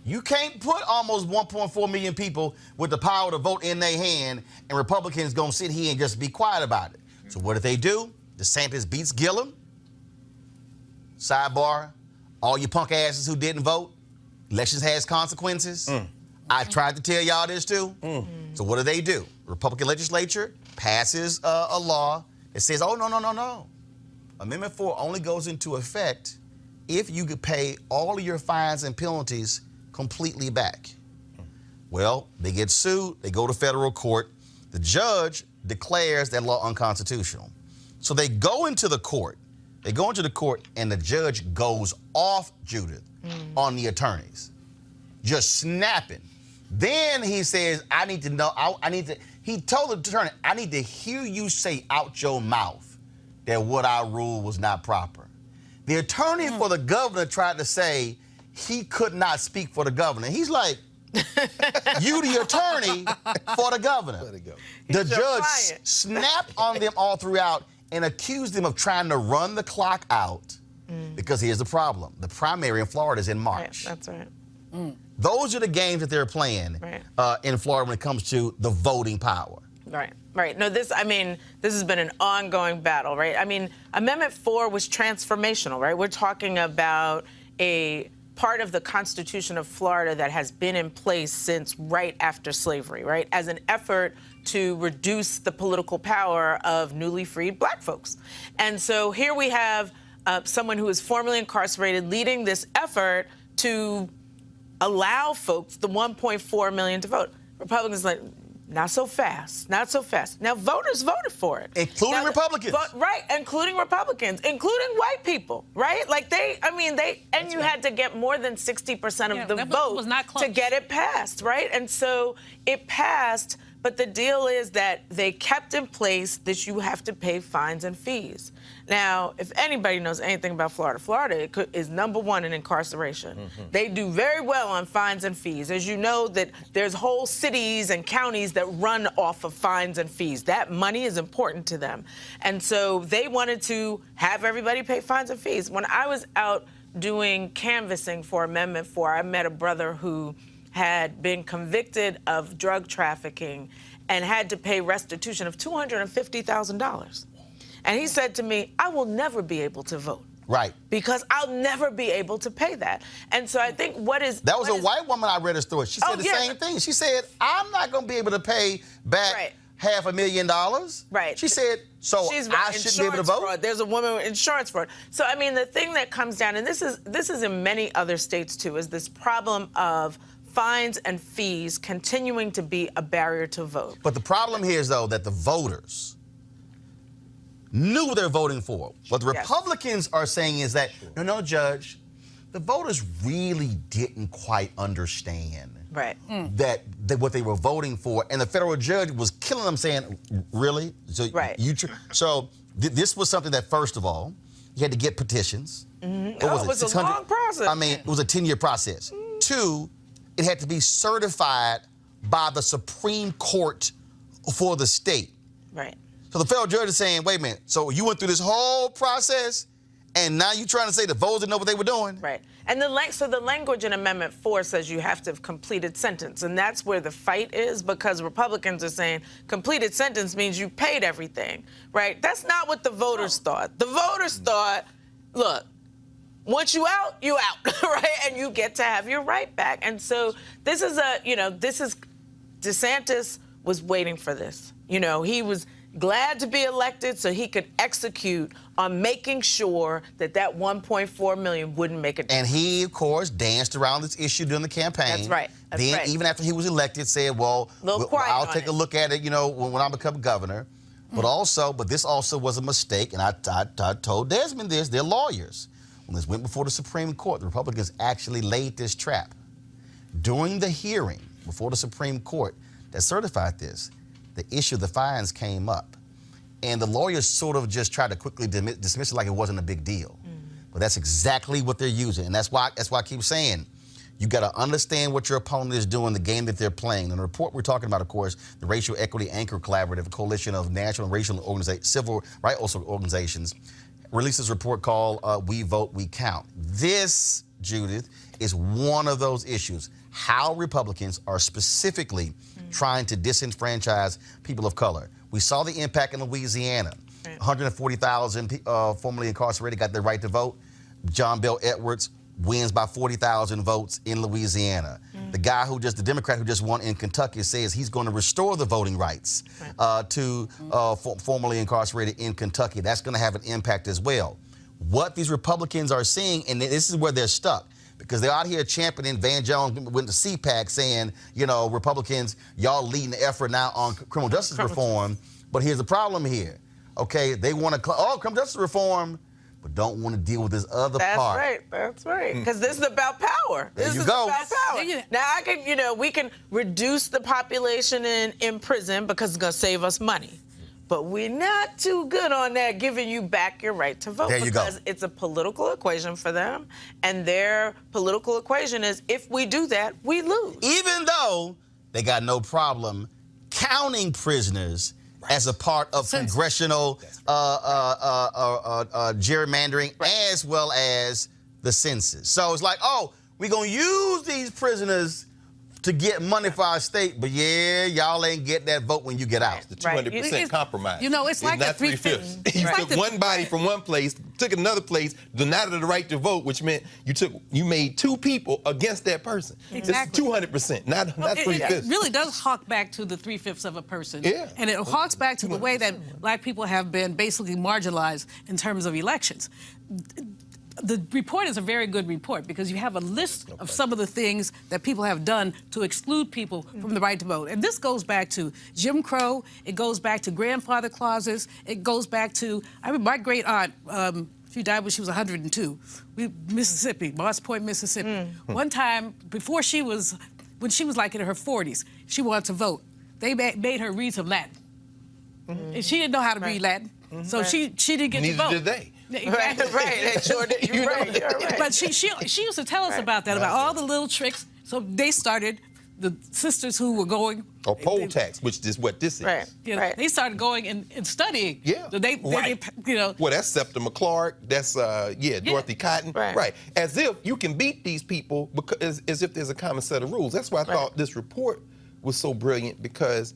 You can't put almost 1.4 million people with the power to vote in their hand, and Republicans going to sit here and just be quiet about it. So what did they do? DeSantis beats Gillum. Sidebar, all you punk asses who didn't vote, elections has consequences. I tried to tell y'all this too. So what do? Republican legislature passes a law that says, oh, no. Amendment 4 only goes into effect if you could pay all of your fines and penalties completely back. Well, they get sued, they go to federal court, the judge declares that law unconstitutional. So they go into the court, and the judge goes off, Judith, on the attorneys, just snapping. Then he says, I need to know, he told the attorney, I need to hear you say out your mouth that what I ruled was not proper. The attorney for the governor tried to say he could not speak for the governor. He's like, you the attorney for the governor. The judge snapped on them all throughout and accused them of trying to run the clock out Because here's the problem. The primary in Florida is in March. Right, that's right. Those are the games that they're playing in Florida when it comes to the voting power. Right. No, this has been an ongoing battle, right? I mean, Amendment 4 was transformational, right? We're talking about a part of the Constitution of Florida that has been in place since right after slavery, right? As an effort to reduce the political power of newly freed black folks. And so here we have someone who is formerly incarcerated leading this effort to allow folks, the 1.4 million, to vote. Republicans like, not so fast, not so fast. Now, voters voted for it. Including Republicans. Right, including Republicans, including white people, right? Like you had to get more than 60% of the vote to get it passed, right? And so it passed, but the deal is that they kept in place that you have to pay fines and fees. Now, if anybody knows anything about Florida, Florida is #1 in incarceration. They do very well on fines and fees. As you know, that there's whole cities and counties that run off of fines and fees. That money is important to them. And so they wanted to have everybody pay fines and fees. When I was out doing canvassing for Amendment 4, I met a brother who had been convicted of drug trafficking and had to pay restitution of $250,000. And he said to me, I will never be able to vote. Right. Because I'll never be able to pay that. And so I think That was a white woman I read her story. She said the same thing. She said, I'm not going to be able to pay back $500,000. Right. She said, so I shouldn't be able to vote? Fraud. There's a woman with insurance fraud. So, I mean, the thing that comes down, and this is in many other states too, is this problem of fines and fees continuing to be a barrier to vote. But the problem here is, though, that the voters knew what they're voting for. What the Republicans are saying is that, no, Judge, the voters really didn't quite understand that what they were voting for, and the federal judge was killing them, saying, really? So this was something that, first of all, you had to get petitions. It was a long process. I mean, it was a 10-year process. 2, it had to be certified by the Supreme Court for the state. Right. So the federal judge is saying, wait a minute, so you went through this whole process, and now you're trying to say the voters didn't know what they were doing? Right. And so the language in Amendment 4 says you have to have completed sentence, and that's where the fight is, because Republicans are saying completed sentence means you paid everything, right? That's not what the voters thought. The voters thought, look, once you out, right? And you get to have your right back. And so DeSantis was waiting for this. He was glad to be elected so he could execute on making sure that 1.4 million wouldn't make it. And he, of course, danced around this issue during the campaign. That's right. Then, even after he was elected, said, well, I'll take a look at it, when I become governor. But this also was a mistake, and I told Desmond this, they're lawyers. When this went before the Supreme Court, the Republicans actually laid this trap. During the hearing before the Supreme Court that certified this, the issue of the fines came up. And the lawyers sort of just tried to quickly dismiss it like it wasn't a big deal. But that's exactly what they're using. And that's why I keep saying, you got to understand what your opponent is doing, the game that they're playing. And the report we're talking about, of course, the Racial Equity Anchor Collaborative, a coalition of national and racial civil rights organizations, released this report called We Vote, We Count. This, Judith, is one of those issues. How Republicans are specifically trying to disenfranchise people of color. We saw the impact in Louisiana. 140,000 formerly incarcerated got their right to vote. John Bel Edwards wins by 40,000 votes in Louisiana. The guy the Democrat who just won in Kentucky says he's going to restore the voting rights to formerly incarcerated in Kentucky. That's going to have an impact as well. What these Republicans are seeing, and this is where they're stuck, because they're out here championing. Van Jones went to CPAC saying, Republicans, y'all leading the effort now on criminal justice reform. But here's the problem here. Okay, they want to, criminal justice reform, but don't want to deal with this other part. That's right. Because this is about power. There you go. About power. Now we can reduce the population in prison because it's going to save us money. But we're not too good on that, giving you back your right to vote. There you go. Because it's a political equation for them. And their political equation is, if we do that, we lose. Even though they got no problem counting prisoners as a part of congressional gerrymandering as well as the census. So it's like, oh, we're going to use these prisoners to get money for our state, but yeah, y'all ain't get that vote when you get out. The 200% compromise. You know, it's like not the 3/5. You took one body from one place, took another place, denied the right to vote, which meant you made two people against that person. Exactly. It's 200%, not 3/5. It really does hark back to the 3/5 of a person. Yeah. And it harks back to the way that black people have been basically marginalized in terms of elections. The report is a very good report because you have a list of some of the things that people have done to exclude people from the right to vote. And this goes back to Jim Crow. It goes back to grandfather clauses. It goes back to, I mean, my great aunt, she died when she was 102. Mississippi, Moss Point, Mississippi. One time, when she was like in her 40s, she wanted to vote. They made her read some Latin. And she didn't know how to read Latin. So she didn't get to vote. Neither did they. Right. Sure, you're right. But she used to tell us about that, about all the little tricks. So they started, the sisters who were going. Or poll tax, which is what this is. Right. You know, they started going and studying. Yeah. They, you know. Well, that's Septima Clark. That's Dorothy Cotton. Right. As if you can beat these people because as if there's a common set of rules. That's why I thought this report was so brilliant because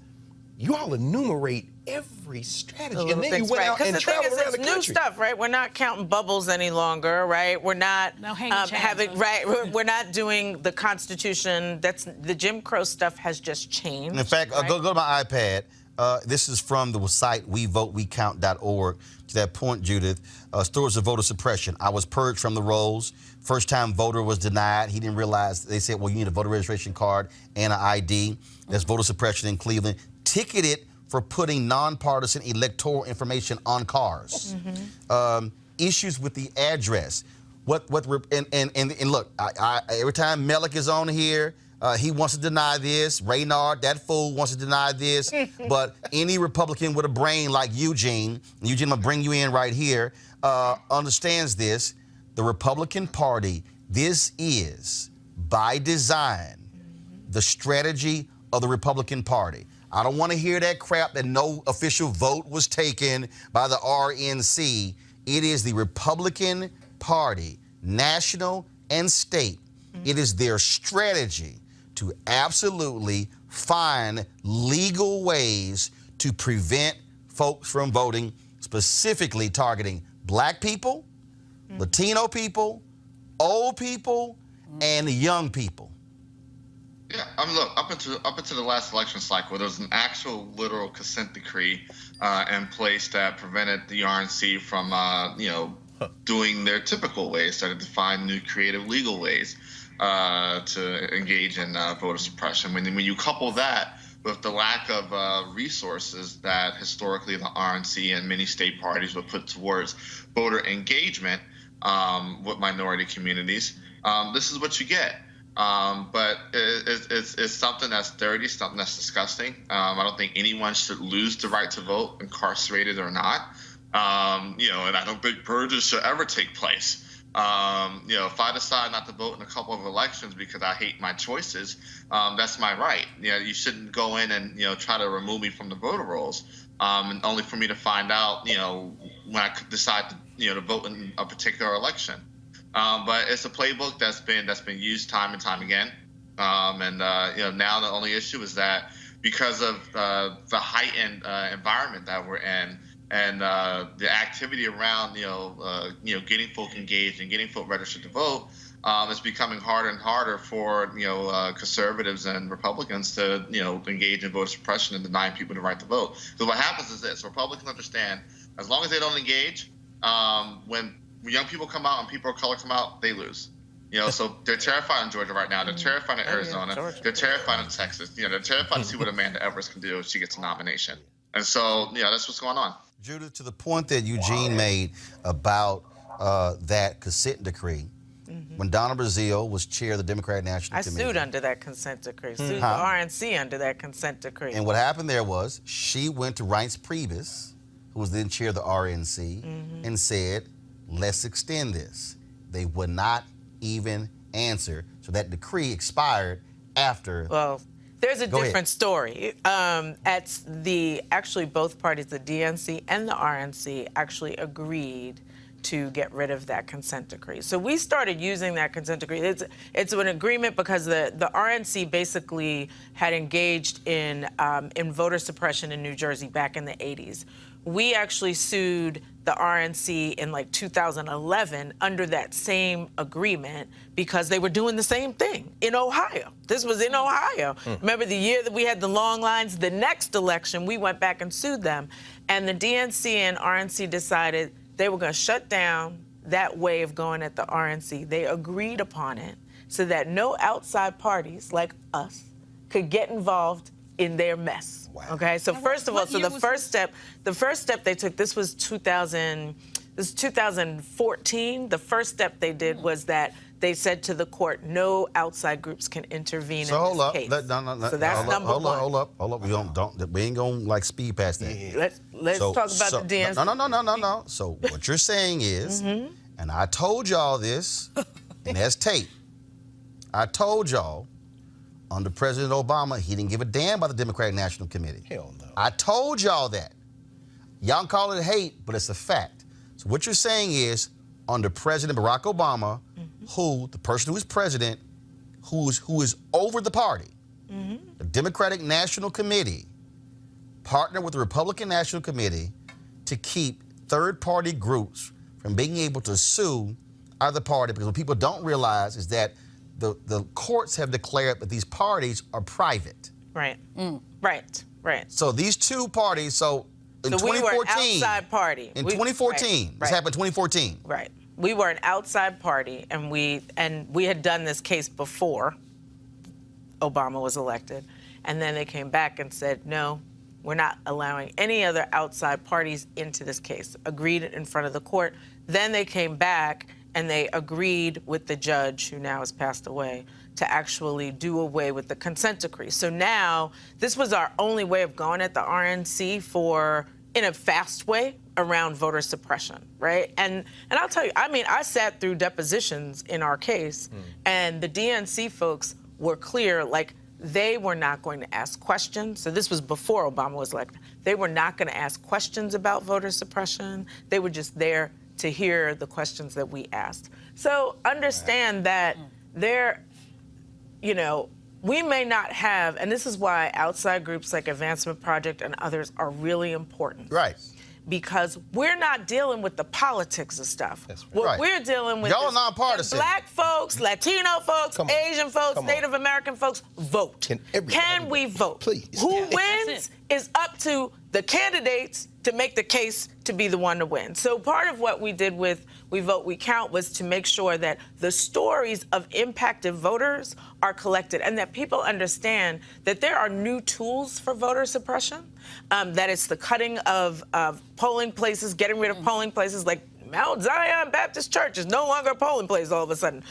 you all enumerate every strategy, and then you went out and traveled around the country. New stuff, right? We're not counting bubbles any longer, right? We're not we're not doing the Constitution. That's the Jim Crow stuff has just changed. In fact, go to my iPad. This is from the site WeVoteWeCount.org. To that point, Judith, stories of voter suppression. I was purged from the rolls. First-time voter was denied. He didn't realize. They said, well, you need a voter registration card and an ID. That's voter suppression in Cleveland. Ticketed for putting nonpartisan electoral information on cars. Issues with the address. And look, every time Melick is on here, he wants to deny this. Raynard, that fool, wants to deny this. But any Republican with a brain like Eugene, I'm gonna bring you in right here, understands this. The Republican Party, this is, by design, the strategy of the Republican Party. I don't want to hear that crap that no official vote was taken by the RNC. It is the Republican Party, national and state. It is their strategy to absolutely find legal ways to prevent folks from voting, specifically targeting black people, Latino people, old people, and young people. Yeah, I mean, look, up into the last election cycle, there was an actual literal consent decree in place that prevented the RNC from, doing their typical ways, started to find new creative legal ways to engage in voter suppression. When you couple that with the lack of resources that historically the RNC and many state parties would put towards voter engagement with minority communities, this is what you get. But it's something that's dirty, something that's disgusting. I don't think anyone should lose the right to vote, incarcerated or not. And I don't think purges should ever take place. If I decide not to vote in a couple of elections because I hate my choices, that's my right. You shouldn't go in and try to remove me from the voter rolls, and only for me to find out when I decide to vote in a particular election. But it's a playbook that's been used time and time again. Now the only issue is that because of the heightened environment that we're in and the activity around getting folk engaged and getting folk registered to vote, it's becoming harder and harder for conservatives and Republicans to engage in voter suppression and denying people the right to vote. So what happens is this: Republicans understand as long as they don't engage, when young people come out and people of color come out, they lose. So they're terrified in Georgia right now. They're terrified in Arizona. They're terrified in Texas. They're terrified to see what Amanda Everest can do if she gets a nomination. And so, that's what's going on. Judith, to the point that Eugene made about that consent decree, when Donna Brazile was chair of the Democratic National Committee. I sued under that consent decree, sued the RNC under that consent decree. And what happened there was she went to Reince Priebus, who was then chair of the RNC, and said, let's extend this. They would not even answer. So that decree expired after There's a Go ahead. different story. Actually, both parties, the DNC and the RNC, actually agreed to get rid of that consent decree. So we started using that consent decree. It's an agreement because the RNC basically had engaged in voter suppression in New Jersey back in the 80s. We actually sued the RNC in like 2011 under that same agreement because they were doing the same thing in Ohio. This was in Ohio. Remember the year that we had the long lines? The next election, we went back and sued them. And the DNC and RNC decided they were going to shut down that way of going at the RNC. They agreed upon it so that no outside parties like us could get involved in their mess. Wow. Okay, so first of all, so the first step they took, this was 2014. The first step they did was that they said to the court, no outside groups can intervene in this case. No, so that's number one. Hold up. We ain't gonna like speed past that. Let's talk about the DNC. No. So what you're saying is, and I told y'all this, and that's tape. I told y'all, under President Obama, he didn't give a damn about the Democratic National Committee. Hell no. I told y'all that. Y'all can call it hate, but it's a fact. So what you're saying is, under President Barack Obama, the person who is president, who is over the party, the Democratic National Committee partnered with the Republican National Committee to keep third-party groups from being able to sue either party, because what people don't realize is that the courts have declared that these parties are private. Right. Right. So these two parties, in 2014, we were an outside party. In 2014, this happened in 2014. Right. We were an outside party, and we had done this case before Obama was elected, and then they came back and said, no, we're not allowing any other outside parties into this case. Agreed in front of the court. Then they came back and they agreed with the judge, who now has passed away, to actually do away with the consent decree. So now, this was our only way of going at the RNC in a fast way around voter suppression, right? And I'll tell you, I sat through depositions in our case, and the DNC folks were clear, like, they were not going to ask questions. So this was before Obama was elected. They were not going to ask questions about voter suppression. They were just there to hear the questions that we asked. So understand that we may not have, and this is why outside groups like Advancement Project and others are really important. Right. Because we're not dealing with the politics of stuff. That's right. What we're dealing with Y'all is are nonpartisan. Black folks, Latino folks, Asian folks, Native American folks, vote. Can we vote? Please. Who wins is up to the candidates to make the case to be the one to win. So part of what we did with We Vote, We Count was to make sure that the stories of impacted voters are collected and that people understand that there are new tools for voter suppression, that it's the cutting of polling places, getting rid of polling places like Mount Zion Baptist Church is no longer a polling place all of a sudden.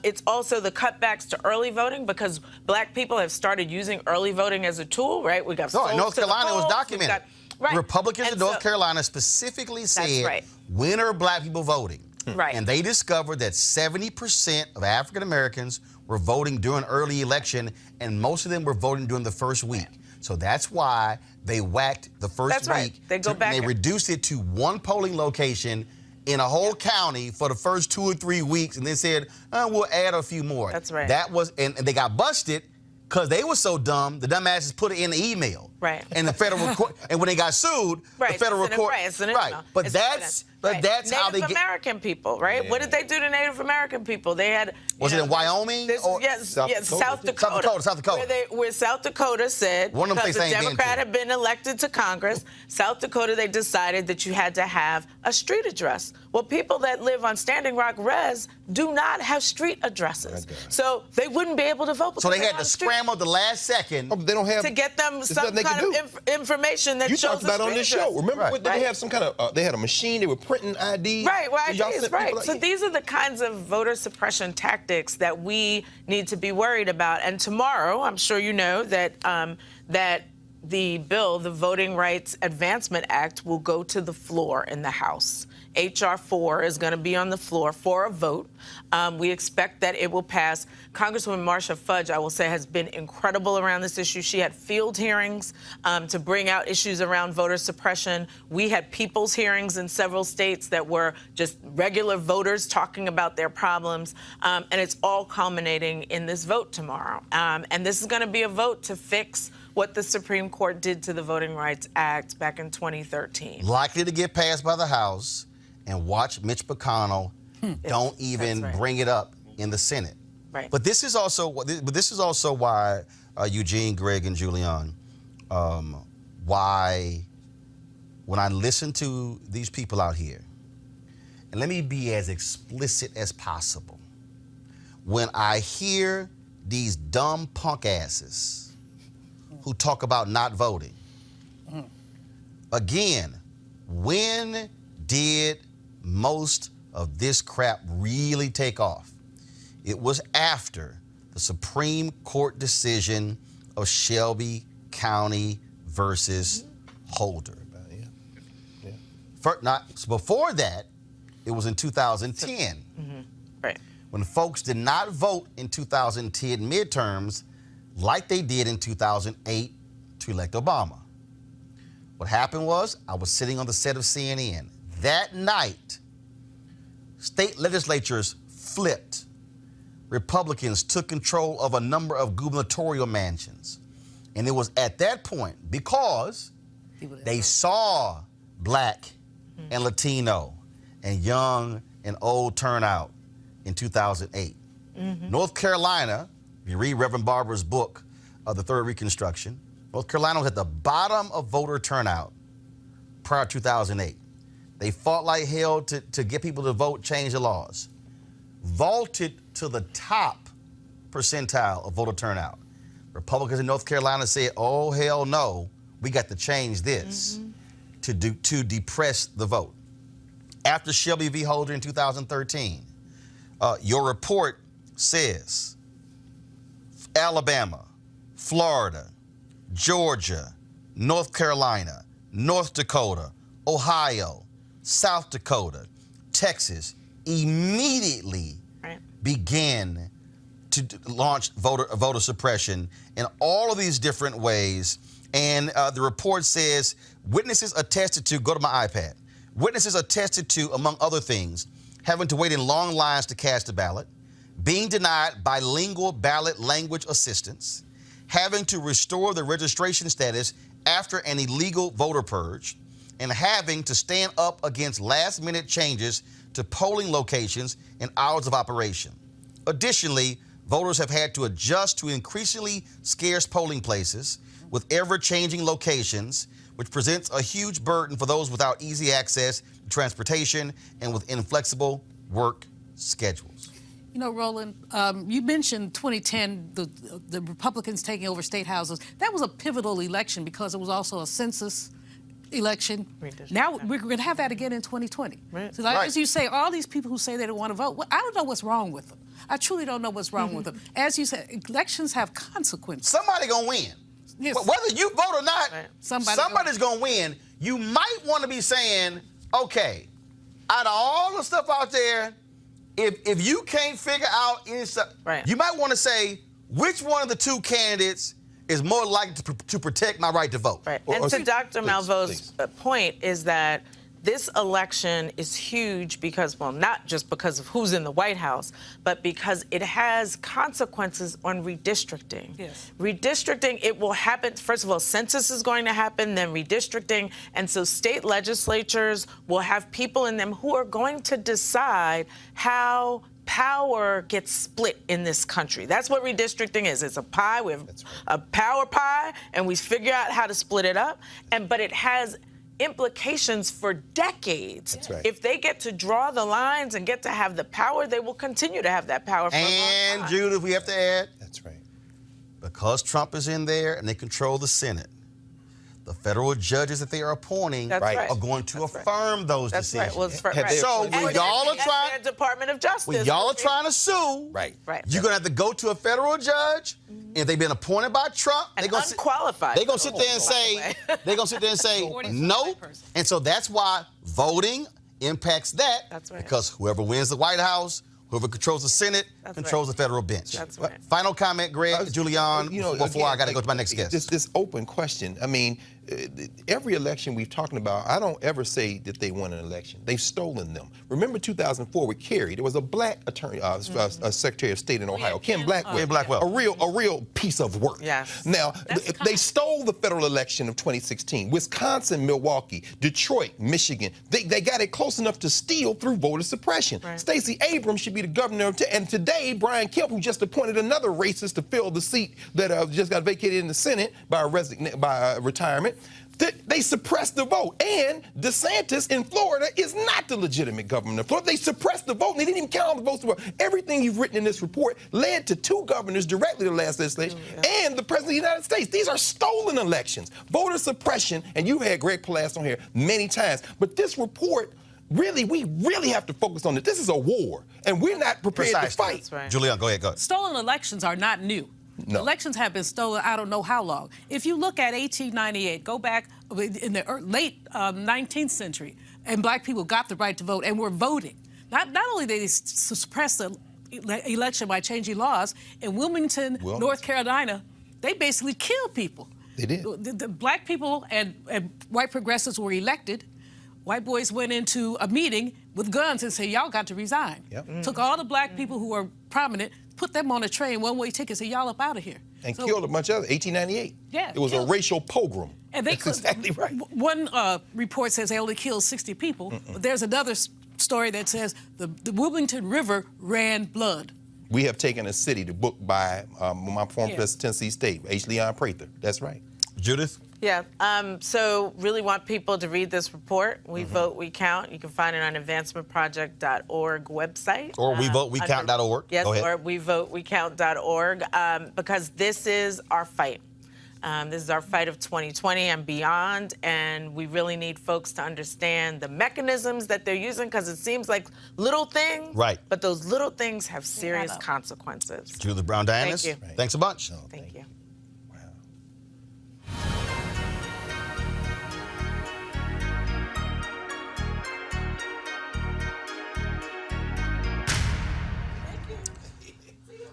It's also the cutbacks to early voting because Black people have started using early voting as a tool, right? We got North Carolina was documented. Republicans in North Carolina specifically said, when are Black people voting? Right. And they discovered that 70% of African Americans were voting during early election, and most of them were voting during the first week. So that's why they whacked the first week. They go back. They reduced it to one polling location in a whole county for the first 2 or 3 weeks, and then said, we'll add a few more. That's right. That was, and they got busted because they were so dumb, the dumbasses put it in the email. Right. And the federal court, and when they got sued, the federal court. But that's how they get. Native American people, right? Yeah. What did they do to Native American people? They had. Was it in Wyoming? South Dakota. Where South Dakota said, one of them because the Democrat had been elected to Congress, South Dakota, they decided that you had to have a street address. Well, people that live on Standing Rock Res do not have street addresses. So they wouldn't be able to vote. So they had to scramble at the last second. They don't have to get them some kind of information that you shows talked about on this show. Remember, did they have some kind of? They had a machine. They were printing IDs. Right, IDs. Right. So these are the kinds of voter suppression tactics that we need to be worried about. And tomorrow, I'm sure you know that that the bill, the Voting Rights Advancement Act, will go to the floor in the House H.R. 4 is going to be on the floor for a vote. We expect that it will pass. Congresswoman Marcia Fudge, I will say, has been incredible around this issue. She had field hearings to bring out issues around voter suppression. We had people's hearings in several states that were just regular voters talking about their problems. And it's all culminating in this vote tomorrow. And this is going to be a vote to fix what the Supreme Court did to the Voting Rights Act back in 2013. Likely to get passed by the House, and watch Mitch McConnell don't even bring it up in the Senate. Right. But this is also why Eugene, Greg, and Julian, why when I listen to these people out here, and let me be as explicit as possible, when I hear these dumb punk asses who talk about not voting, again, when did most of this crap really take off? It was after the Supreme Court decision of Shelby County versus Holder. Before that, it was in 2010. Right. When folks did not vote in 2010 midterms like they did in 2008 to elect Obama. What happened was, I was sitting on the set of CNN. That night, state legislatures flipped. Republicans took control of a number of gubernatorial mansions. And it was at that point, because they saw Black and Latino and young and old turnout in 2008. North Carolina, if you read Reverend Barber's book, The Third Reconstruction, North Carolina was at the bottom of voter turnout prior to 2008. They fought like hell to get people to vote, change the laws. Vaulted to the top percentile of voter turnout. Republicans in North Carolina said, oh, hell no, we got to change this to depress the vote. After Shelby v. Holder in 2013, your report says Alabama, Florida, Georgia, North Carolina, North Dakota, Ohio, South Dakota, Texas immediately began to launch voter suppression in all of these different ways. And the report says witnesses attested to, go to my iPad, witnesses attested to, among other things, having to wait in long lines to cast a ballot, being denied bilingual ballot language assistance, having to restore the registration status after an illegal voter purge, and having to stand up against last-minute changes to polling locations and hours of operation. Additionally, voters have had to adjust to increasingly scarce polling places with ever-changing locations, which presents a huge burden for those without easy access to transportation and with inflexible work schedules. You know, Roland, you mentioned 2010, the Republicans taking over state houses. That was a pivotal election because it was also a census election. Now we're going to have that again in 2020. So as you say, all these people who say they don't want to vote, well, I don't know what's wrong with them. I truly don't know what's wrong with them. As you said, elections have consequences. Somebody going to win. Yes. Whether you vote or not, Somebody's going to win. You might want to be saying, okay, out of all the stuff out there, if you can't figure out any stuff, you might want to say which one of the two candidates is more likely to protect my right to vote. And to Dr. Malveau's point is that this election is huge because, well, not just because of who's in the White House, but because it has consequences on redistricting. Yes. Redistricting, it will happen. First of all, census is going to happen, then redistricting. And so state legislatures will have people in them who are going to decide how power gets split in this country. That's what redistricting is. It's a pie. We have a power pie, and we figure out how to split it up. But it has implications for decades. If they get to draw the lines and get to have the power, they will continue to have that power for a long time. And, Judith, we have to add, That's right. because Trump is in there and they control the Senate, the federal judges that they are appointing are going to affirm those decisions. So when y'all are trying, Department of Justice, when y'all are trying to sue, you're gonna have to go to a federal judge. If they've been appointed by Trump, they're gonna unqualified. They're gonna sit there and say, no. And so that's why voting impacts that. That's right. Because whoever wins the White House, whoever controls the Senate, controls the federal bench. That's right. Final comment, Greg, Julian, before again, I got to go to my next guest. This open question. I mean, every election we've talking about, I don't ever say that they won an election. They've stolen them. Remember 2004 with Kerry, there was a black attorney, Secretary of State in Ohio, Ken Blackwell. A real piece of work. Yes. Now, they stole the federal election of 2016. Wisconsin, Milwaukee, Detroit, Michigan. They got it close enough to steal through voter suppression. Right. Stacey Abrams should be the governor of and today, Brian Kemp, who just appointed another racist to fill the seat that just got vacated in the Senate by retirement. They suppressed the vote. And DeSantis in Florida is not the legitimate governor of Florida. They suppressed the vote, and they didn't even count all the votes. Everything you've written in this report led to 2 governors directly to the last legislation and the President of the United States. These are stolen elections, voter suppression, and you've had Greg Palast on here many times. But this report, we really have to focus on it. This is a war, and we're not prepared to fight. That's right. Julian, go ahead. Stolen elections are not new. No. Elections have been stolen I don't know how long. If you look at 1898, go back in the late 19th century, and black people got the right to vote and were voting. Not only did they suppress the election by changing laws, in Wilmington, North Carolina, they basically killed people. They did. The black people and white progressives were elected. White boys went into a meeting with guns and said, y'all got to resign. Yep. Took all the black people who were prominent, put them on a train, one-way ticket, said, y'all up out of here. And killed a bunch of others, 1898. Yeah. It was a racial pogrom. And That's exactly right. One report says they only killed 60 people. But there's another story that says the Wilmington River ran blood. We have taken a city to book by my former president of Tennessee State, H. Leon Prather. That's right. Judith? Yeah, so really want people to read this report. We Vote, We Count. You can find it on advancementproject.org website. Or WeVoteWeCount.org. Yes, or WeVoteWeCount.org, because this is our fight. This is our fight of 2020 and beyond, and we really need folks to understand the mechanisms that they're using, because it seems like little things, right? But those little things have serious consequences. Judith Brown Dianis, thank you. Thanks a bunch. Thank you.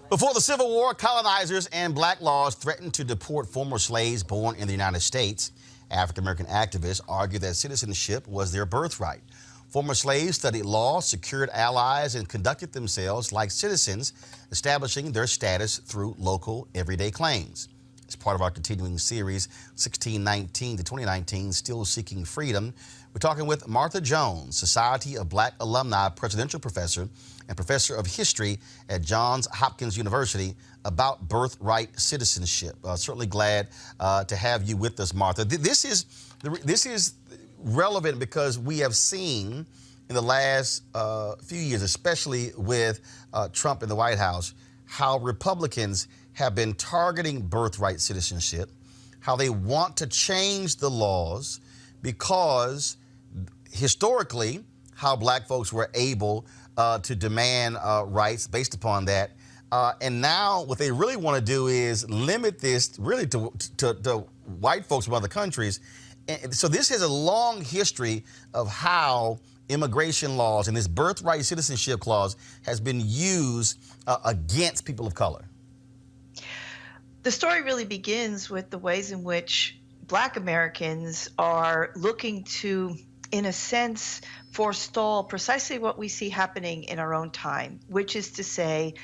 Before the Civil War, colonizers and black laws threatened to deport former slaves born in the United States. African-American activists argued that citizenship was their birthright. Former slaves studied law, secured allies, and conducted themselves like citizens, establishing their status through local, everyday claims. As part of our continuing series, 1619 to 2019, Still Seeking Freedom, we're talking with Martha Jones, Society of Black Alumni Presidential Professor and Professor of History at Johns Hopkins University, about birthright citizenship. Certainly glad to have you with us, Martha. This is relevant because we have seen in the last few years, especially with Trump in the White House, how Republicans have been targeting birthright citizenship, how they want to change the laws because historically how black folks were able to demand rights based upon that. And now what they really want to do is limit this really to white folks from other countries. And so this has a long history of how immigration laws and this birthright citizenship clause has been used against people of color. The story really begins with the ways in which Black Americans are looking to, in a sense, forestall precisely what we see happening in our own time, which is to say,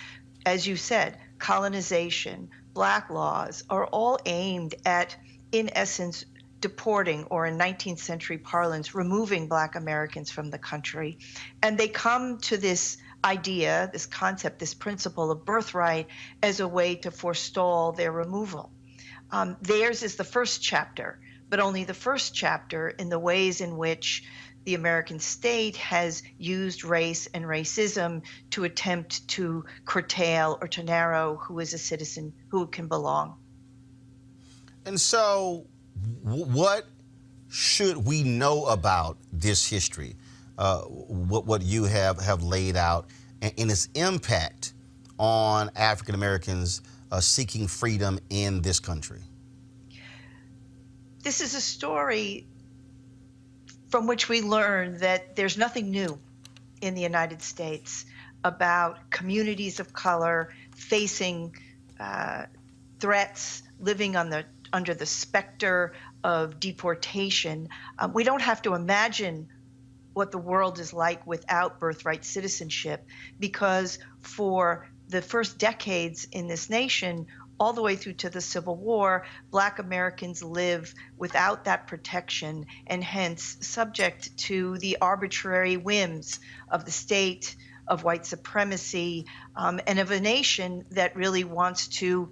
as you said, colonization, black laws are all aimed at, in essence, deporting, or in 19th century parlance, removing Black Americans from the country. And they come to this idea, this concept, this principle of birthright as a way to forestall their removal. Theirs is the first chapter, but only the first chapter in the ways in which the American state has used race and racism to attempt to curtail or to narrow who is a citizen, who can belong. And so what should we know about this history, what you have laid out, and its impact on African Americans seeking freedom in this country? This is a story from which we learn that there's nothing new in the United States about communities of color facing threats, living under the specter of deportation. We don't have to imagine what the world is like without birthright citizenship, because for the first decades in this nation, all the way through to the Civil War, Black Americans live without that protection and hence subject to the arbitrary whims of the state, of white supremacy, and of a nation that really wants to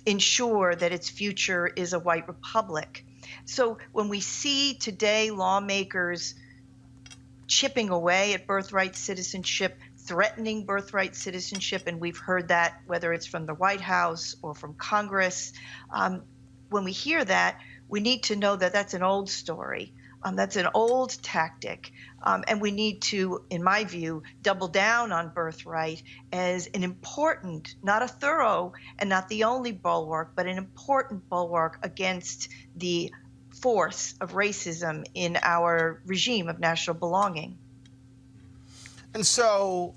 ensure that its future is a white republic. So when we see today lawmakers chipping away at birthright citizenship, threatening birthright citizenship, and we've heard that whether it's from the White House or from Congress, when we hear that, we need to know that that's an old story. That's an old tactic, and we need to, in my view, double down on birthright as an important, not a thorough and not the only bulwark, but an important bulwark against the force of racism in our regime of national belonging. And so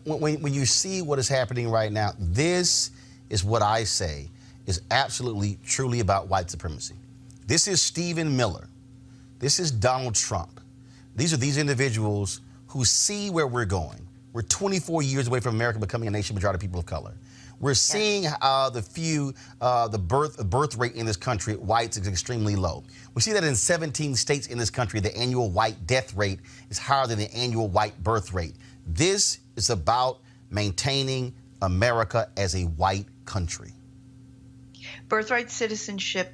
when you see what is happening right now, this is what I say is absolutely, truly about white supremacy. This is Stephen Miller. This is Donald Trump. These are these individuals who see where we're going. We're 24 years away from America becoming a nation majority of people of color. We're seeing the birth rate in this country, whites, is extremely low. We see that in 17 states in this country, the annual white death rate is higher than the annual white birth rate. This is about maintaining America as a white country. Birthright citizenship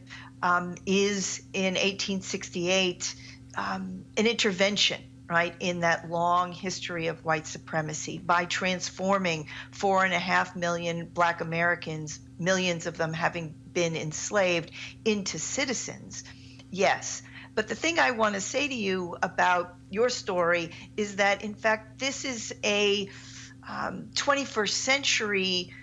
is in 1868 an intervention, right, in that long history of white supremacy by transforming 4.5 million Black Americans, millions of them having been enslaved, into citizens. Yes. But the thing I want to say to you about your story is that, in fact, this is a 21st century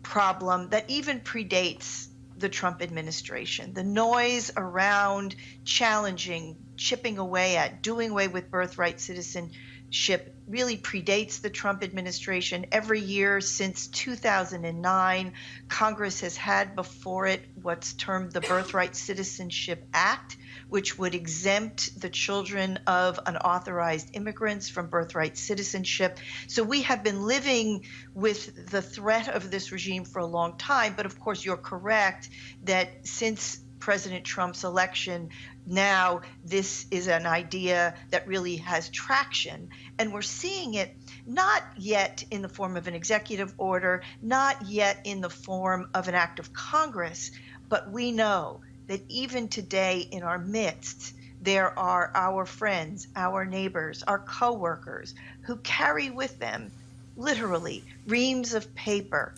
problem that even predates the Trump administration. The noise around challenging, chipping away at, doing away with birthright citizenship really predates the Trump administration. Every year since 2009, Congress has had before it what's termed the Birthright Citizenship Act, which would exempt the children of unauthorized immigrants from birthright citizenship. So we have been living with the threat of this regime for a long time. But of course, you're correct that since President Trump's election, now this is an idea that really has traction. And we're seeing it not yet in the form of an executive order, not yet in the form of an act of Congress, but we know that even today in our midst, there are our friends, our neighbors, our coworkers who carry with them literally reams of paper,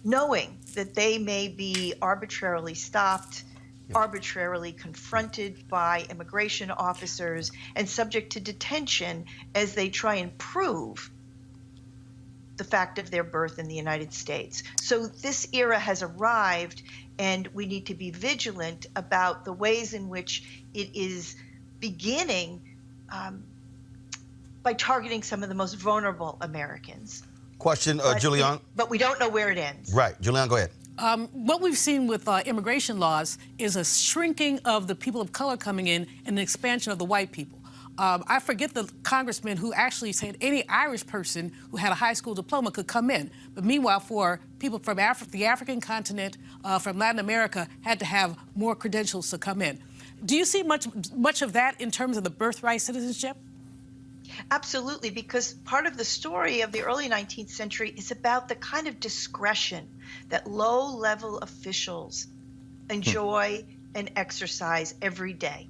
knowing that they may be arbitrarily stopped, arbitrarily confronted by immigration officers and subject to detention as they try and prove the fact of their birth in the United States. So this era has arrived, and we need to be vigilant about the ways in which it is beginning by targeting some of the most vulnerable Americans. Question, Julian. But we don't know where it ends. Right. Julian, go ahead. What we've seen with immigration laws is a shrinking of the people of color coming in and an expansion of the white people. I forget the congressman who actually said any Irish person who had a high school diploma could come in. But meanwhile, for people from the African continent, from Latin America, had to have more credentials to come in. Do you see much of that in terms of the birthright citizenship? Absolutely, because part of the story of the early 19th century is about the kind of discretion that low-level officials enjoy and exercise every day.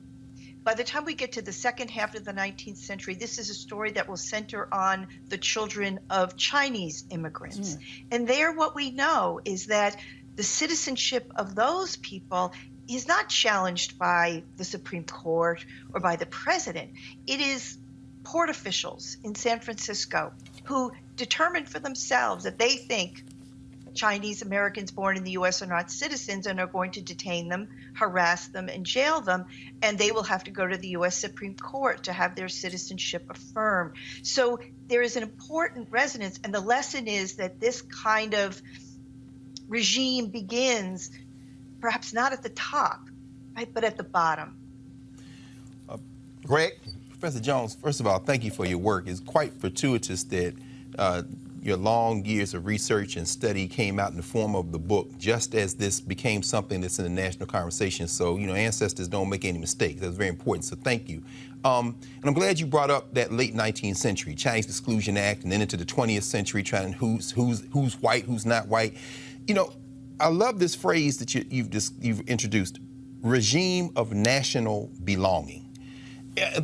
By the time we get to the second half of the 19th century, this is a story that will center on the children of Chinese immigrants. And there what we know is that the citizenship of those people is not challenged by the Supreme Court or by the president. It is port officials in San Francisco who determine for themselves that they think Chinese Americans born in the U.S. are not citizens and are going to detain them, harass them, and jail them, and they will have to go to the U.S. Supreme Court to have their citizenship affirmed. So there is an important resonance, and the lesson is that this kind of regime begins perhaps not at the top, right, but at the bottom. Greg? Professor Jones, first of all, thank you for your work. It's quite fortuitous that your long years of research and study came out in the form of the book just as this became something that's in the national conversation. So, ancestors don't make any mistakes. That's very important, so thank you. And I'm glad you brought up that late 19th century, Chinese Exclusion Act, and then into the 20th century, trying who's white, who's not white. I love this phrase that you've introduced, regime of national belonging.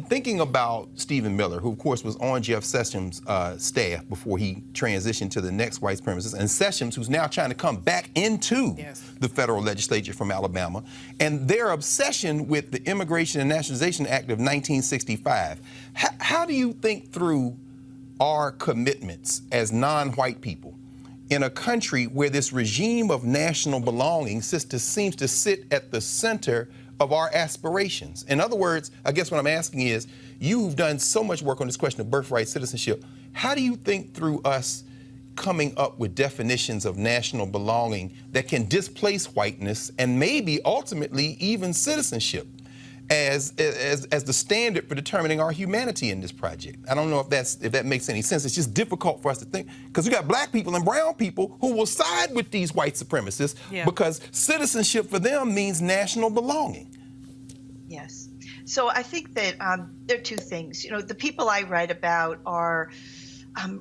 Thinking about Stephen Miller, who of course was on Jeff Sessions' staff before he transitioned to the next white supremacist, and Sessions, who's now trying to come back into the federal legislature from Alabama, and their obsession with the Immigration and Nationalization Act of 1965. How do you think through our commitments as non-white people in a country where this regime of national belonging seems to sit at the center of our aspirations? In other words, I guess what I'm asking is, you've done so much work on this question of birthright citizenship. How do you think through us coming up with definitions of national belonging that can displace whiteness and maybe ultimately even citizenship as the standard for determining our humanity in this project? I don't know if that makes any sense. It's just difficult for us to think, because we got black people and brown people who will side with these white supremacists because citizenship for them means national belonging. Yes. So I think that there are two things. The people I write about are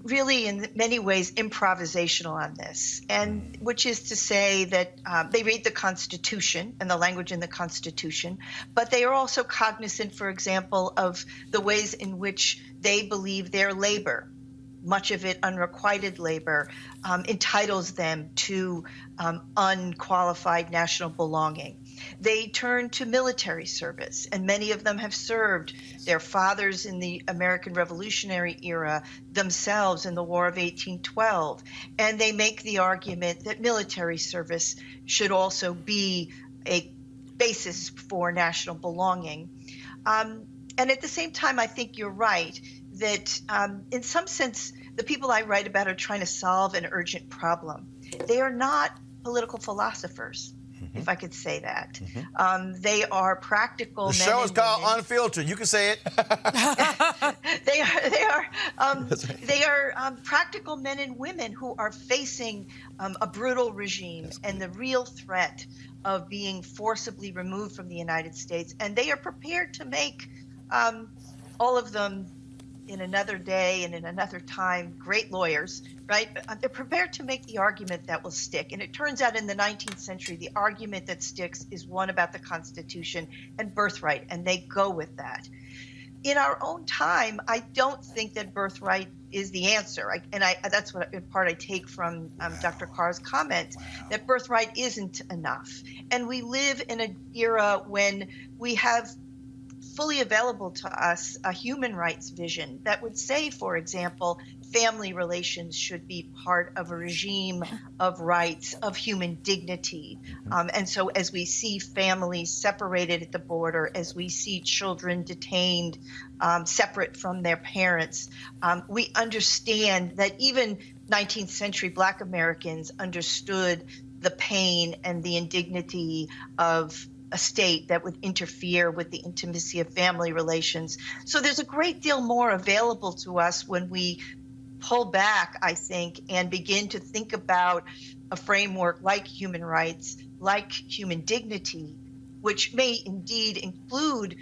really in many ways improvisational on this, and which is to say that they read the Constitution and the language in the Constitution, but they are also cognizant, for example, of the ways in which they believe their labor, much of it unrequited labor, entitles them to unqualified national belonging. They turn to military service, and many of them have served their fathers in the American Revolutionary era, themselves in the War of 1812. And they make the argument that military service should also be a basis for national belonging. And at the same time, I think you're right that in some sense, the people I write about are trying to solve an urgent problem. They are not political philosophers, if I could say that. They are practical men. The show is called women. Unfiltered. You can say it. They are practical men and women who are facing a brutal regime and the real threat of being forcibly removed from the United States. And they are prepared to make all of them, in another day and in another time, great lawyers, right? They're prepared to make the argument that will stick. And it turns out in the 19th century, the argument that sticks is one about the Constitution and birthright, and they go with that. In our own time, I don't think that birthright is the answer. That's what in part I take from Dr. Carr's comment, that birthright isn't enough. And we live in an era when we have fully available to us a human rights vision that would say, for example, family relations should be part of a regime of rights, of human dignity. And so as we see families separated at the border, as we see children detained separate from their parents, we understand that even 19th century Black Americans understood the pain and the indignity of a state that would interfere with the intimacy of family relations. So there's a great deal more available to us when we pull back, I think, and begin to think about a framework like human rights, like human dignity, which may indeed include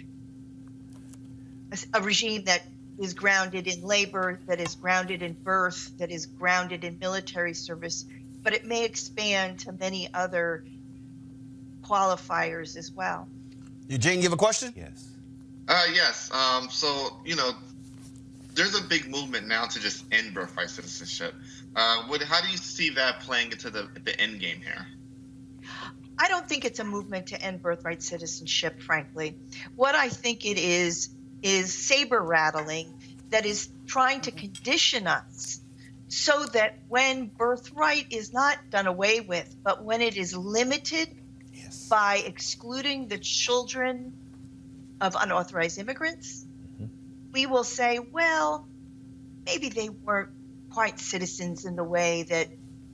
a regime that is grounded in labor, that is grounded in birth, that is grounded in military service, but it may expand to many other qualifiers as well. Eugene, you have a question? Yes. Yes. So, there's a big movement now to just end birthright citizenship. How do you see that playing into the end game here? I don't think it's a movement to end birthright citizenship, frankly. What I think it is saber rattling that is trying to condition us so that when birthright is not done away with, but when it is limited by excluding the children of unauthorized immigrants, we will say, well, maybe they weren't quite citizens in the way that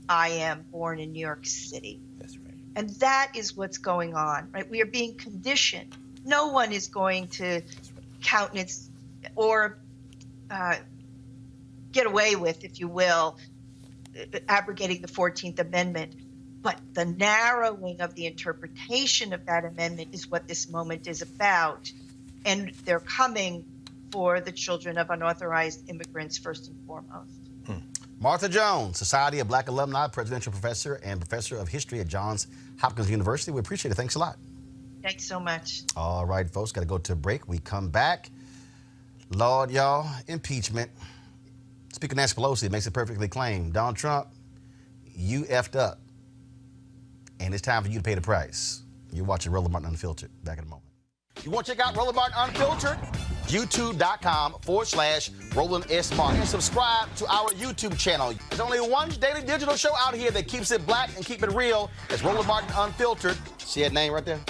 I am, born in New York City. That's right. And that is what's going on, right? We are being conditioned. No one is going to countenance or get away with, if you will, abrogating the 14th Amendment. But the narrowing of the interpretation of that amendment is what this moment is about. And they're coming for the children of unauthorized immigrants first and foremost. Martha Jones, Society of Black Alumni, Presidential Professor and Professor of History at Johns Hopkins University. We appreciate it. Thanks a lot. Thanks so much. All right, folks, got to go to a break. We come back. Lord, y'all, impeachment. Speaker Nancy Pelosi makes it perfectly plain. Donald Trump, you effed up. And it's time for you to pay the price. You're watching Roland Martin Unfiltered. Back in a moment. You want to check out Roland Martin Unfiltered? YouTube.com/Roland S. Martin. And subscribe to our YouTube channel. There's only one daily digital show out here that keeps it black and keep it real. It's Roland Martin Unfiltered. See that name right there?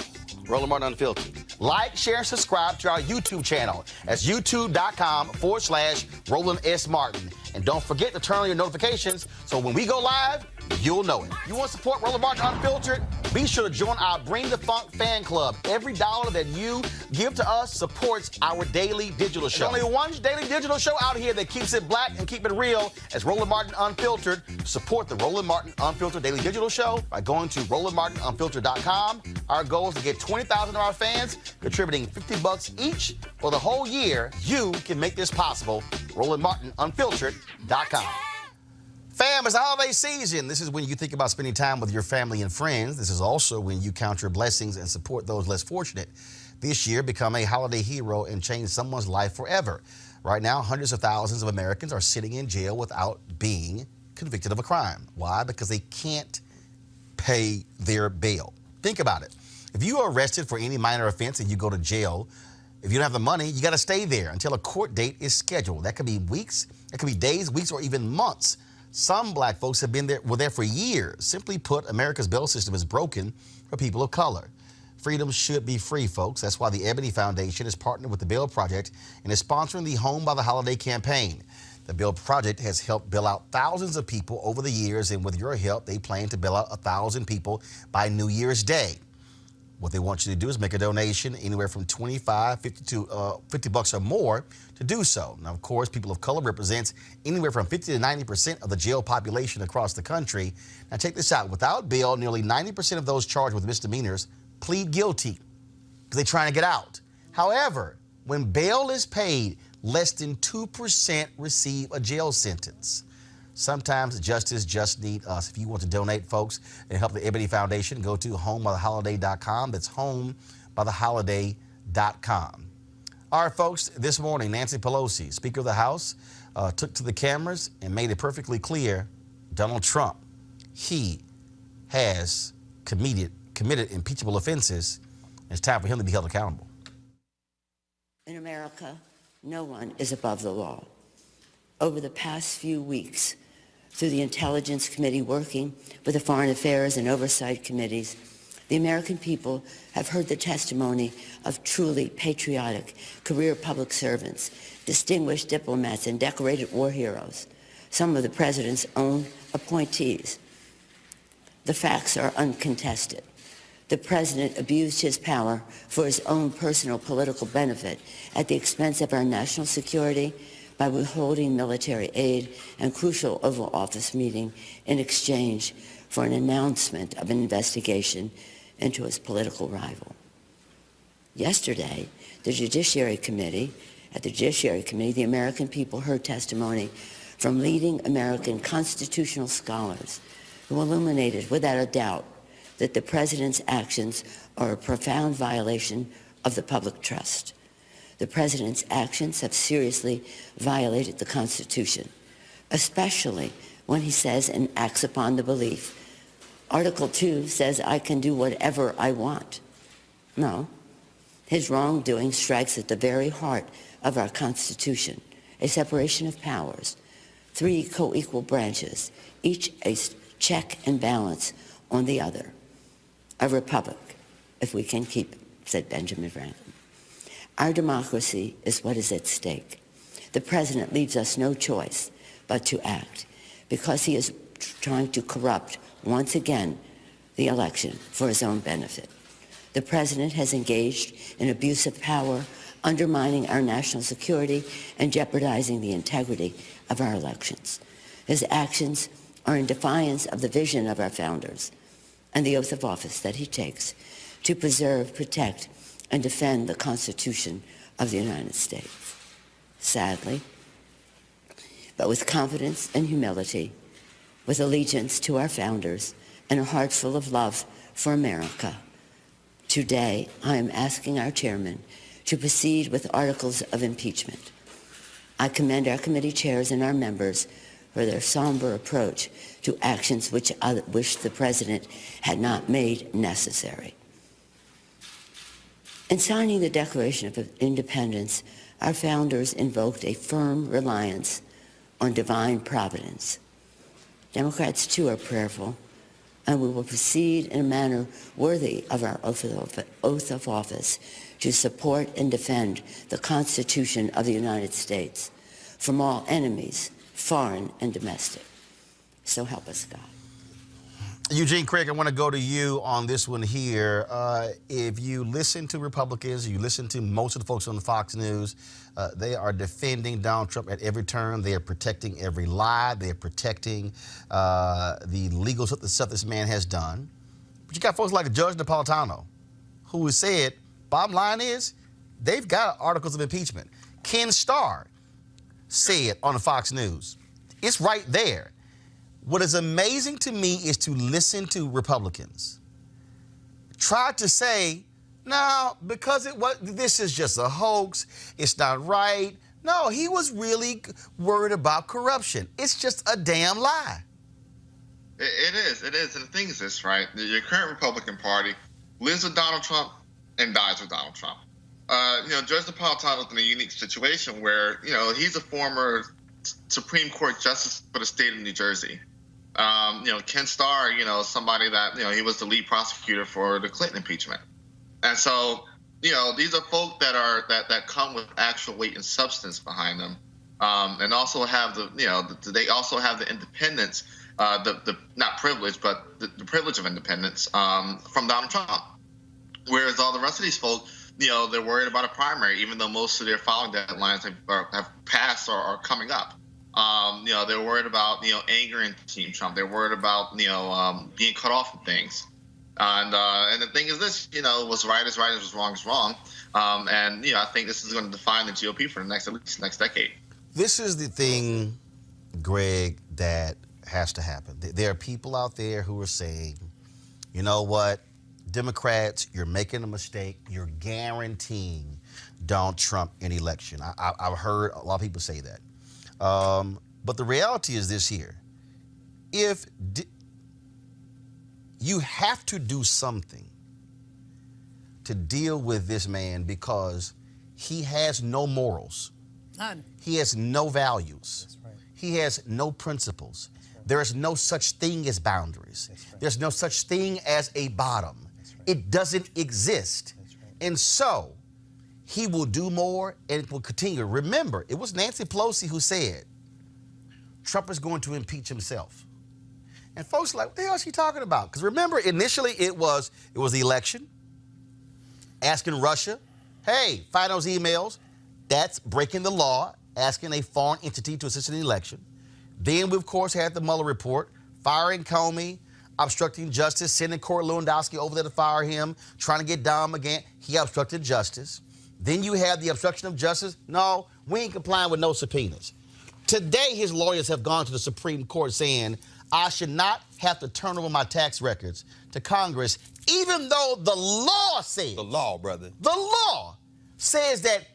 Roland Martin Unfiltered. Like, share, and subscribe to our YouTube channel. That's youtube.com/Roland S. Martin. And don't forget to turn on your notifications so when we go live, you'll know it. You want to support Roland Martin Unfiltered? Be sure to join our Bring the Funk fan club. Every dollar that you give to us supports our daily digital show. There's only one daily digital show out here that keeps it black and keep it real. It's Roland Martin Unfiltered. Support the Roland Martin Unfiltered daily digital show by going to RolandMartinUnfiltered.com. Our goal is to get 20,000 of our fans contributing $50 each for the whole year. You can make this possible. RolandMartinUnfiltered.com. Fam, it's the holiday season. This is when you think about spending time with your family and friends. This is also when you count your blessings and support those less fortunate. This year, become a holiday hero and change someone's life forever. Right now, hundreds of thousands of Americans are sitting in jail without being convicted of a crime. Why? Because they can't pay their bail. Think about it. If you are arrested for any minor offense and you go to jail, if you don't have the money, you got to stay there until a court date is scheduled. That could be weeks, that could be days, weeks, or even months. Some black folks have were there for years. Simply put, America's bail system is broken for people of color. Freedom should be free, folks. That's why the Ebony Foundation is partnered with the Bail Project and is sponsoring the Home by the Holiday campaign. The Bail Project has helped bail out thousands of people over the years, and with your help, they plan to bail out 1,000 people by New Year's Day. What they want you to do is make a donation anywhere from $25, $50 to $50 or more to do so. Now, of course, people of color represents anywhere from 50 to 90% of the jail population across the country. Now, check this out. Without bail, nearly 90% of those charged with misdemeanors plead guilty because they're trying to get out. However, when bail is paid, less than 2% receive a jail sentence. Sometimes justice just need us. If you want to donate, folks, and help the Ebony Foundation, go to homebytheholiday.com. That's homebytheholiday.com. All right, folks, this morning, Nancy Pelosi, Speaker of the House, took to the cameras and made it perfectly clear Donald Trump, he has committed impeachable offenses. It's time for him to be held accountable. In America, no one is above the law. Over the past few weeks, through the Intelligence Committee working with the Foreign Affairs and Oversight Committees, the American people have heard the testimony of truly patriotic career public servants, distinguished diplomats, and decorated war heroes, some of the president's own appointees. The facts are uncontested. The president abused his power for his own personal political benefit at the expense of our national security by withholding military aid and crucial Oval Office meeting in exchange for an announcement of an investigation into his political rival. Yesterday, at the Judiciary Committee, the American people heard testimony from leading American constitutional scholars who illuminated without a doubt that the president's actions are a profound violation of the public trust. The president's actions have seriously violated the Constitution, especially when he says and acts upon the belief. Article 2 says I can do whatever I want. No, his wrongdoing strikes at the very heart of our Constitution, a separation of powers, three co-equal branches, each a check and balance on the other. A republic, if we can keep it, said Benjamin Franklin. Our democracy is what is at stake. The president leaves us no choice but to act, because he is trying to corrupt, once again, the election for his own benefit. The president has engaged in abuse of power, undermining our national security and jeopardizing the integrity of our elections. His actions are in defiance of the vision of our founders and the oath of office that he takes to preserve, protect, and defend the Constitution of the United States. Sadly, but with confidence and humility, with allegiance to our founders and a heart full of love for America, today I am asking our chairman to proceed with articles of impeachment. I commend our committee chairs and our members for their somber approach to actions which I wish the president had not made necessary. In signing the Declaration of Independence, our founders invoked a firm reliance on divine providence. Democrats, too, are prayerful, and we will proceed in a manner worthy of our oath of office to support and defend the Constitution of the United States from all enemies, foreign and domestic. So help us God. Eugene, Craig, I want to go to you on this one here. If you listen to Republicans, you listen to most of the folks on the Fox News, they are defending Donald Trump at every turn. They are protecting every lie. They are protecting the legal stuff this man has done. But you got folks like Judge Napolitano, who has said, bottom line is, they've got articles of impeachment. Ken Starr said on the Fox News, it's right there. What is amazing to me is to listen to Republicans try to say, no, because this is just a hoax, it's not right. No, he was really worried about corruption. It's just a damn lie. It is. And the thing is this, right? Your current Republican Party lives with Donald Trump and dies with Donald Trump. Judge Napolitano is in a unique situation where, he's a former Supreme Court justice for the state of New Jersey. Ken Starr, somebody that, he was the lead prosecutor for the Clinton impeachment. And so, these are folk that come with actual weight and substance behind them. And also have they also have the independence, the not privilege, but the privilege of independence from Donald Trump. Whereas all the rest of these folk, they're worried about a primary, even though most of their filing deadlines have passed or are coming up. They're worried about, angering Team Trump. They're worried about, being cut off from things. And the thing is this, what's right is right, what's wrong is wrong. I think this is going to define the GOP for at least the next decade. This is the thing, Greg, that has to happen. There are people out there who are saying, you know what, Democrats, you're making a mistake. You're guaranteeing Donald Trump an election. I've heard a lot of people say that. But the reality is this here. You have to do something to deal with this man because he has no morals. None. He has no values. That's right. He has no principles. Right. There is no such thing as boundaries. Right. There's no such thing as a bottom. Right. It doesn't exist. Right. And so he will do more and it will continue. Remember, it was Nancy Pelosi who said Trump is going to impeach himself. And folks are like, what the hell is she talking about? Because remember, initially it was the election, asking Russia, hey, find those emails. That's breaking the law, asking a foreign entity to assist in the election. Then we, of course, had the Mueller report, firing Comey, obstructing justice, sending Corey Lewandowski over there to fire him, trying to get Don again. He obstructed justice. Then you have the obstruction of justice. No, we ain't complying with no subpoenas. Today, his lawyers have gone to the Supreme Court saying, I should not have to turn over my tax records to Congress, even though the law says. The law, brother. The law says that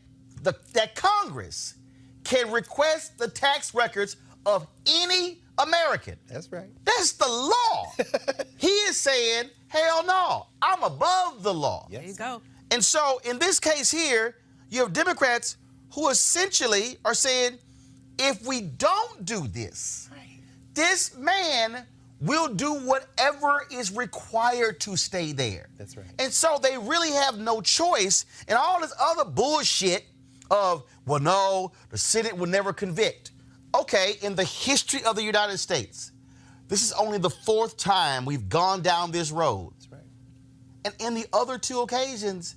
that Congress can request the tax records of any American. That's right. That's the law. He is saying, hell no, I'm above the law. There you go. And so in this case here, you have Democrats who essentially are saying, if we don't do this, this man will do whatever is required to stay there. That's right. And so they really have no choice. And all this other bullshit of, well, no, the Senate will never convict. Okay, in the history of the United States, this is only the 4th time we've gone down this road. That's right. And in the other 2 occasions,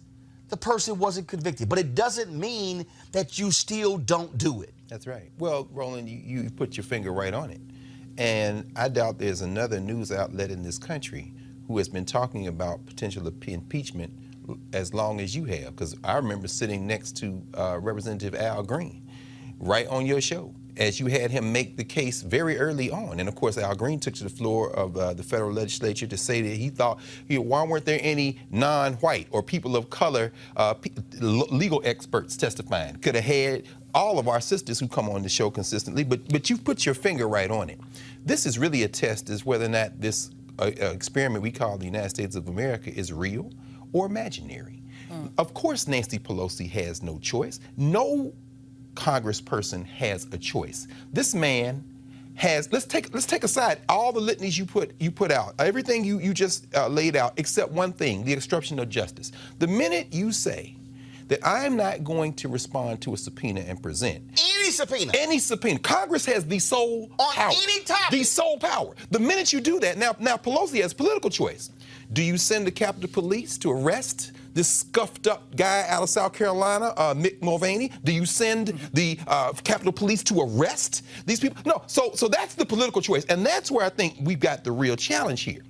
the person wasn't convicted. But it doesn't mean that you still don't do it. That's right. Well, Roland, you put your finger right on it. And I doubt there's another news outlet in this country who has been talking about potential impeachment as long as you have. Because I remember sitting next to Representative Al Green right on your show as you had him make the case very early on. And of course, Al Green took to the floor of the federal legislature to say that he thought, why weren't there any non-white or people of color legal experts testifying? Could have had all of our sisters who come on the show consistently, but you put your finger right on it. This is really a test as whether or not this experiment we call the United States of America is real or imaginary. Of course, Nancy Pelosi has no choice. No congressperson has a choice. This man has, let's take aside all the litanies you put out, everything you just laid out, except one thing, the obstruction of justice. The minute you say that I'm not going to respond to a subpoena and present any subpoena. Congress has the sole power. On any topic. The sole power. The minute you do that, now Pelosi has political choice. Do you send the Capitol Police to arrest this scuffed up guy out of South Carolina, Mick Mulvaney? Do you send the Capitol Police to arrest these people? No, so that's the political choice. And that's where I think we've got the real challenge here.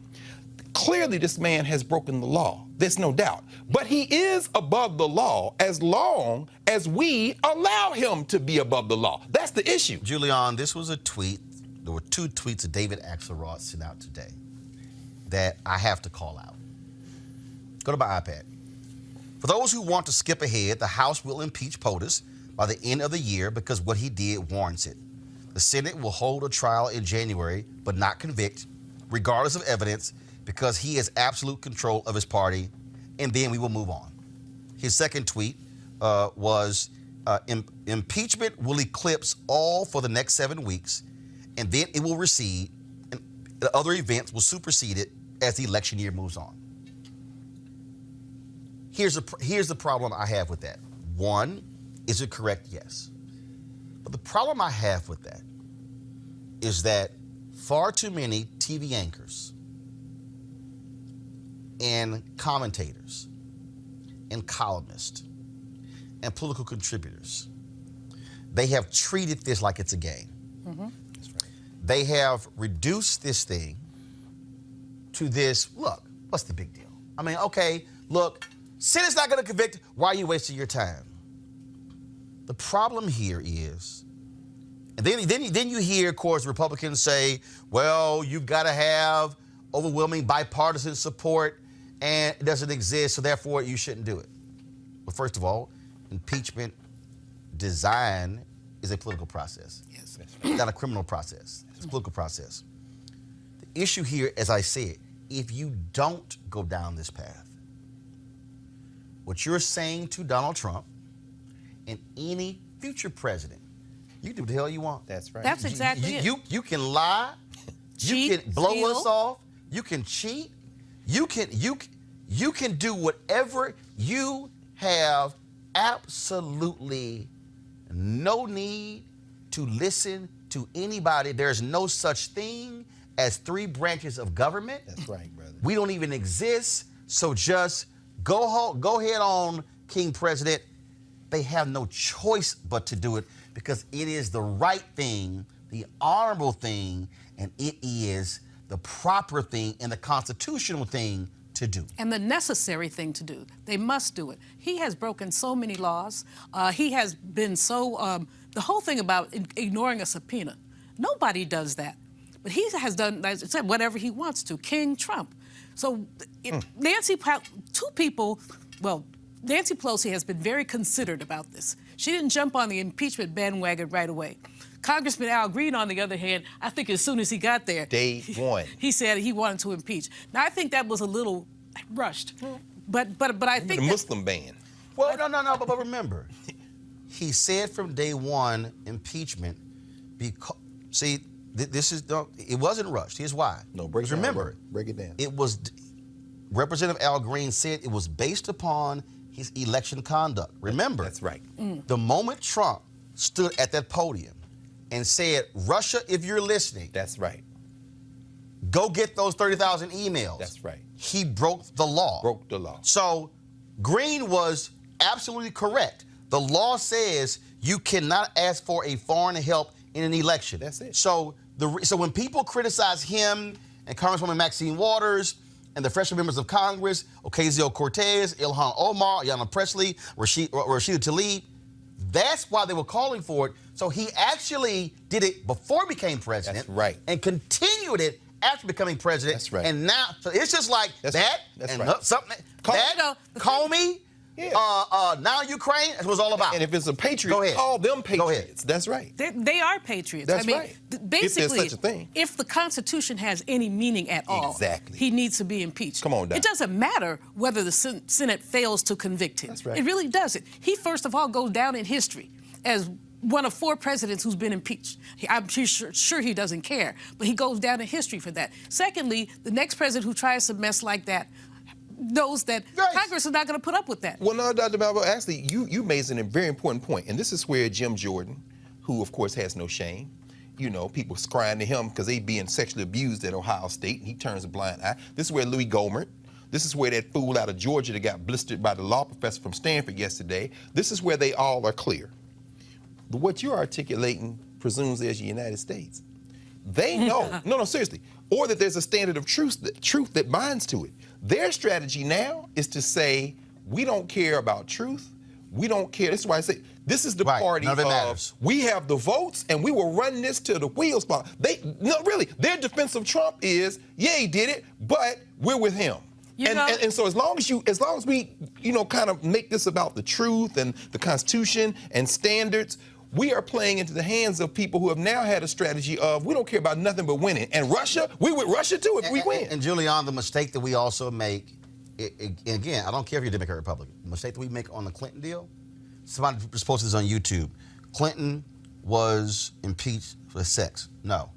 Clearly, this man has broken the law. There's no doubt. But he is above the law as long as we allow him to be above the law. That's the issue. Julian, this was a tweet. There were 2 tweets that David Axelrod sent out today that I have to call out. Go to my iPad. For those who want to skip ahead, the House will impeach POTUS by the end of the year because what he did warrants it. The Senate will hold a trial in January, but not convict, regardless of evidence, because he has absolute control of his party, and then we will move on. His second tweet was, impeachment will eclipse all for the next 7 weeks, and then it will recede, and the other events will supersede it as the election year moves on. Here's the problem I have with that. One, is it correct? Yes. But the problem I have with that is that far too many TV anchors and commentators and columnists and political contributors, they have treated this like it's a game. Mm-hmm. That's right. They have reduced this thing to this, look, what's the big deal? I mean, okay, look, Senate's not gonna convict, why are you wasting your time? The problem here is, and then you hear, of course, Republicans say, well, you've gotta have overwhelming bipartisan support and it doesn't exist, so therefore you shouldn't do it. Well, first of all, impeachment design is a political process. Yes. It's not a criminal process. It's a political process. The issue here, as I said, if you don't go down this path, what you're saying to Donald Trump and any future president, you can do what the hell you want. That's right. That's exactly it. You can lie, Cheat, you can blow steal. us off, you can cheat, you can do whatever. You have absolutely no need to listen to anybody. There's no such thing as 3 branches of government. That's right, brother. We don't even exist. So just go ahead on, King President. They have no choice but to do it because it is the right thing, the honorable thing, and it is the proper thing and the constitutional thing to do. And the necessary thing to do. They must do it. He has broken so many laws. He has been so, the whole thing about ignoring a subpoena, nobody does that. But he has done, as I said, whatever he wants to, King Trump. So Nancy Pelosi has been very considered about this. She didn't jump on the impeachment bandwagon right away. Congressman Al Green, on the other hand, I think as soon as he got there, Day one, he said he wanted to impeach. Now I think that was a little rushed, but I think the Muslim ban. Well, no, but remember, he said from day one, impeachment Because, see, this is, it wasn't rushed. Here's why. No, break it down. Remember, break it down. It was, Representative Al Green said it was based upon his election conduct. Remember. That's right. The moment Trump stood at that podium and said, Russia, if you're listening. That's right. Go get those 30,000 emails. That's right. He broke the law. Broke the law. So Green was absolutely correct. The law says you cannot ask for a foreign help in an election. That's it. So when people criticize him and Congresswoman Maxine Waters and the freshman members of Congress, Ocasio-Cortez, Ilhan Omar, Ayanna Pressley, Rashida Tlaib, that's why they were calling for it. So he actually did it before he became president. That's right. And continued it after becoming president. That's right. And now, so it's just like that's and right. something, Comey, now Ukraine, that's what it's all about. And if it's a patriot, call them patriots. That's right. They are patriots. That's I mean, right. Basically, if there's such a thing. If the Constitution has any meaning at all, exactly, he needs to be impeached. Come on, Doc. It doesn't matter whether the Senate fails to convict him. That's right. It really doesn't. He, first of all, goes down in history as one of 4 presidents who's been impeached. I'm sure he doesn't care, but he goes down in history for that. Secondly, the next president who tries to mess like that knows that Congress is not going to put up with that. Well, no, Dr. Balbo, actually, you made a very important point, and this is where Jim Jordan, who, of course, has no shame, you know, people crying to him because they being sexually abused at Ohio State, and he turns a blind eye. This is where Louis Gohmert, this is where that fool out of Georgia that got blistered by the law professor from Stanford yesterday, this is where they all are clear. What you're articulating presumes there's the United States. They know, no, seriously, or that there's a standard of truth that binds to it. Their strategy now is to say, we don't care about truth. We don't care. This is why I say, this is the party none of it of, matters. We have the votes and we will run this till the wheels fall. Their defense of Trump is, yeah, he did it, but we're with him. And so as long as we, you know, kind of make this about the truth and the Constitution and standards, we are playing into the hands of people who have now had a strategy of, we don't care about nothing but winning. And Russia, we with Russia too if we win. And Julian, the mistake that we also make, again, I don't care if you're Democrat or Republican, the mistake that we make on the Clinton deal, somebody just posted this on YouTube. Clinton was impeached for sex. No,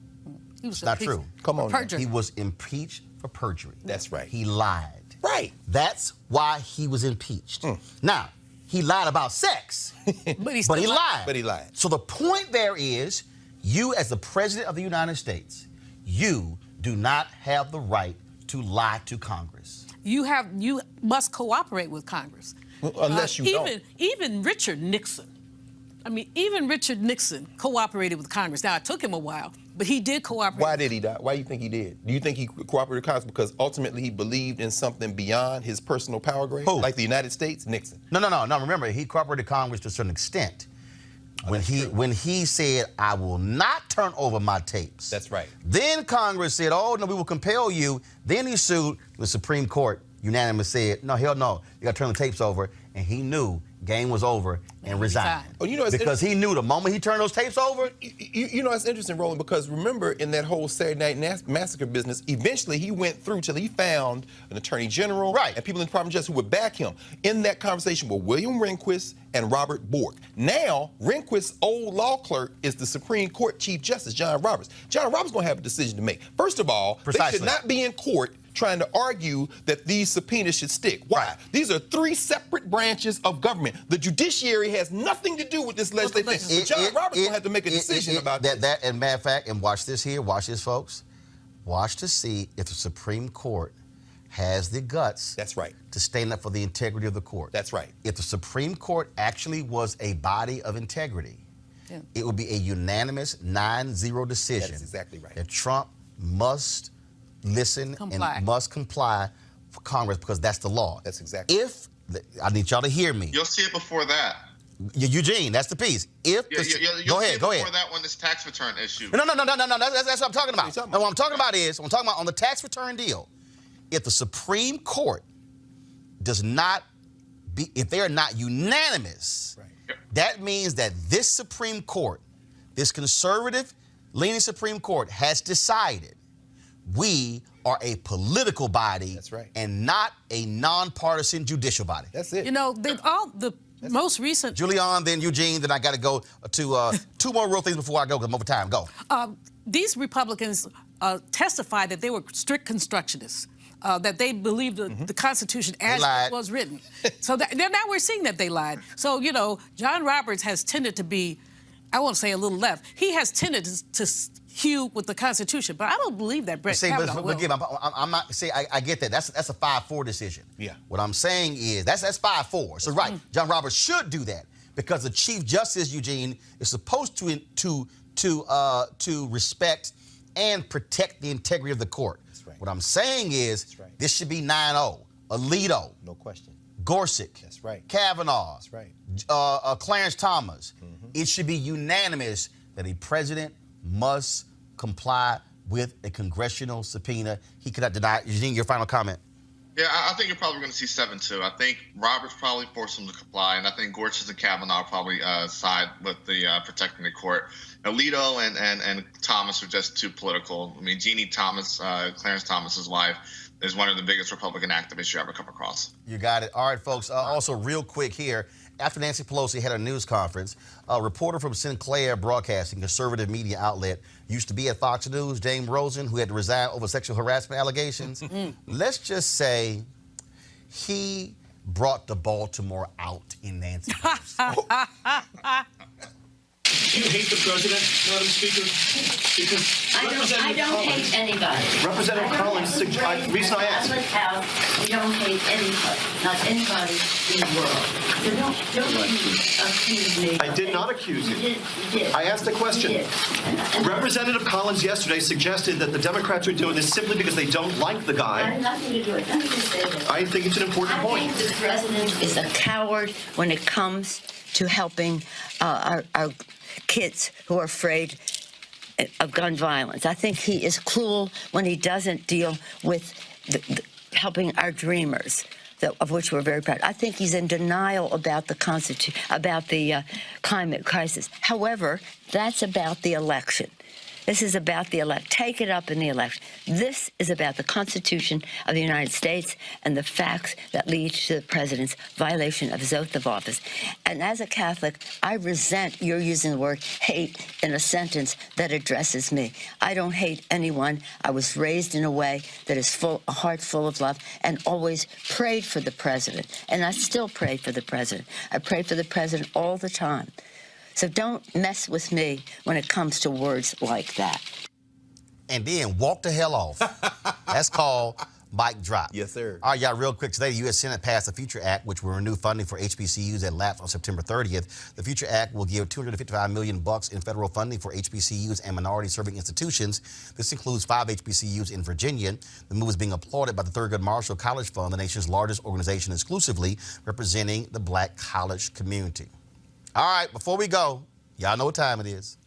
it's not true. Come on. Perjury. He was impeached for perjury. That's right. He lied. Right. That's why he was impeached. Now, he lied about sex, but he lied. But he lied. So the point there is, you as the President of the United States, you do not have the right to lie to Congress. You must cooperate with Congress. Unless you don't. Even Richard Nixon. I mean, even Richard Nixon cooperated with Congress. Now, it took him a while, but he did cooperate. Why did he die? Why do you think he did? Do you think he cooperated with Congress because ultimately he believed in something beyond his personal power grade? Who? Like the United States? Nixon. No. Remember, he cooperated with Congress to a certain extent. When he said, I will not turn over my tapes. That's right. Then Congress said, oh, no, we will compel you. Then he sued the Supreme Court. Unanimously said, no, hell no. You got to turn the tapes over. And he knew game was over and resigned. Oh, you know, because he knew the moment he turned those tapes over. You know, it's interesting, Roland, because remember in that whole Saturday Night Massacre business, eventually he went through till he found an attorney general and people in the Department of Justice who would back him. In that conversation with William Rehnquist and Robert Bork. Now, Rehnquist's old law clerk is the Supreme Court Chief Justice, John Roberts. John Roberts is going to have a decision to make. First of all, they should not be in court trying to argue that these subpoenas should stick. Why? These are 3 separate branches of government. The judiciary has nothing to do with this legislation. So John Roberts will have to make a decision about this. And matter of fact, and watch this here, watch this, folks. Watch to see if the Supreme Court has the guts to stand up for the integrity of the court. That's right. If the Supreme Court actually was a body of integrity, it would be a unanimous 9-0 decision. That is exactly right. That Trump must listen and must comply for Congress because that's the law. That's exactly. I need y'all to hear me. You'll see it before that. Eugene, that's the piece. You'll go see ahead. it before that when this tax return issue. No. That's what I'm talking about. And what I'm talking about is, on the tax return deal, if the Supreme Court if they are not unanimous, that means that this Supreme Court, this conservative-leaning Supreme Court has decided we are a political body and not a nonpartisan judicial body. That's it. You know, most recent. Julian, then Eugene, then I got to go to two more real things before I go, because I'm over time. Go. These Republicans testified that they were strict constructionists, that they believed the Constitution as it was written. So now we're seeing that they lied. So, you know, John Roberts has tended to be, I won't say a little left, he has tended to hew with the Constitution, but I don't believe that Brett Kavanaugh will. Again, I'm not, I get that. That's a 5-4 decision. Yeah. What I'm saying is, that's 5-4. So, right, John Roberts should do that, because the Chief Justice, Eugene, is supposed to respect and protect the integrity of the court. That's right. What I'm saying is, this should be 9-0. Alito. No question. Gorsuch. That's right. Kavanaugh. That's right. Clarence Thomas. It should be unanimous that a president must comply with a congressional subpoena. He cannot deny it. Eugene, your final comment. Yeah, I think you're probably going to see 7-2. I think Roberts probably forced him to comply, and I think Gorsuch and Kavanaugh probably side with the protecting the court. Alito and Thomas are just too political. I mean, Jeannie Thomas, Clarence Thomas's wife, is one of the biggest Republican activists you ever come across. You got it. All right, folks. Also, real quick here, after Nancy Pelosi had a news conference, a reporter from Sinclair Broadcasting, conservative media outlet, used to be at Fox News, James Rosen, who had to resign over sexual harassment allegations. Let's just say he brought the Baltimore out in Nancy Pelosi. Do you hate the president, Madam Speaker? Because I don't hate anybody. Representative Collins, the reason I asked. You don't hate anybody, not anybody in the world. So don't accuse me. I did not accuse you. You did. I asked a question. You did. And Representative Collins yesterday suggested that the Democrats are doing this simply because they don't like the I guy. have nothing to do with it. Let me just say this. I think it's an important I point. think the president is a coward when it comes to helping our kids who are afraid of gun violence. I think he is cruel when he doesn't deal with helping our dreamers, of which we're very proud. I think he's in denial about the climate crisis. However, that's about the election. This is about the election. Take it up in the election. This is about the Constitution of the United States and the facts that lead to the president's violation of his oath of office. And as a Catholic, I resent your using the word hate in a sentence that addresses me. I don't hate anyone. I was raised in a way that is a heart full of love, and always prayed for the president. And I still pray for the president. I pray for the president all the time. So don't mess with me when it comes to words like that. And then walk the hell off. That's called mic drop. Yes, sir. All right, y'all, real quick. Today, the U.S. Senate passed the Future Act, which will renew funding for HBCUs that lapsed on September 30th. The Future Act will give $255 million in federal funding for HBCUs and minority-serving institutions. This includes 5 HBCUs in Virginia. The move is being applauded by the Thurgood Marshall College Fund, the nation's largest organization exclusively representing the Black college community. All right, before we go, y'all know what time it is.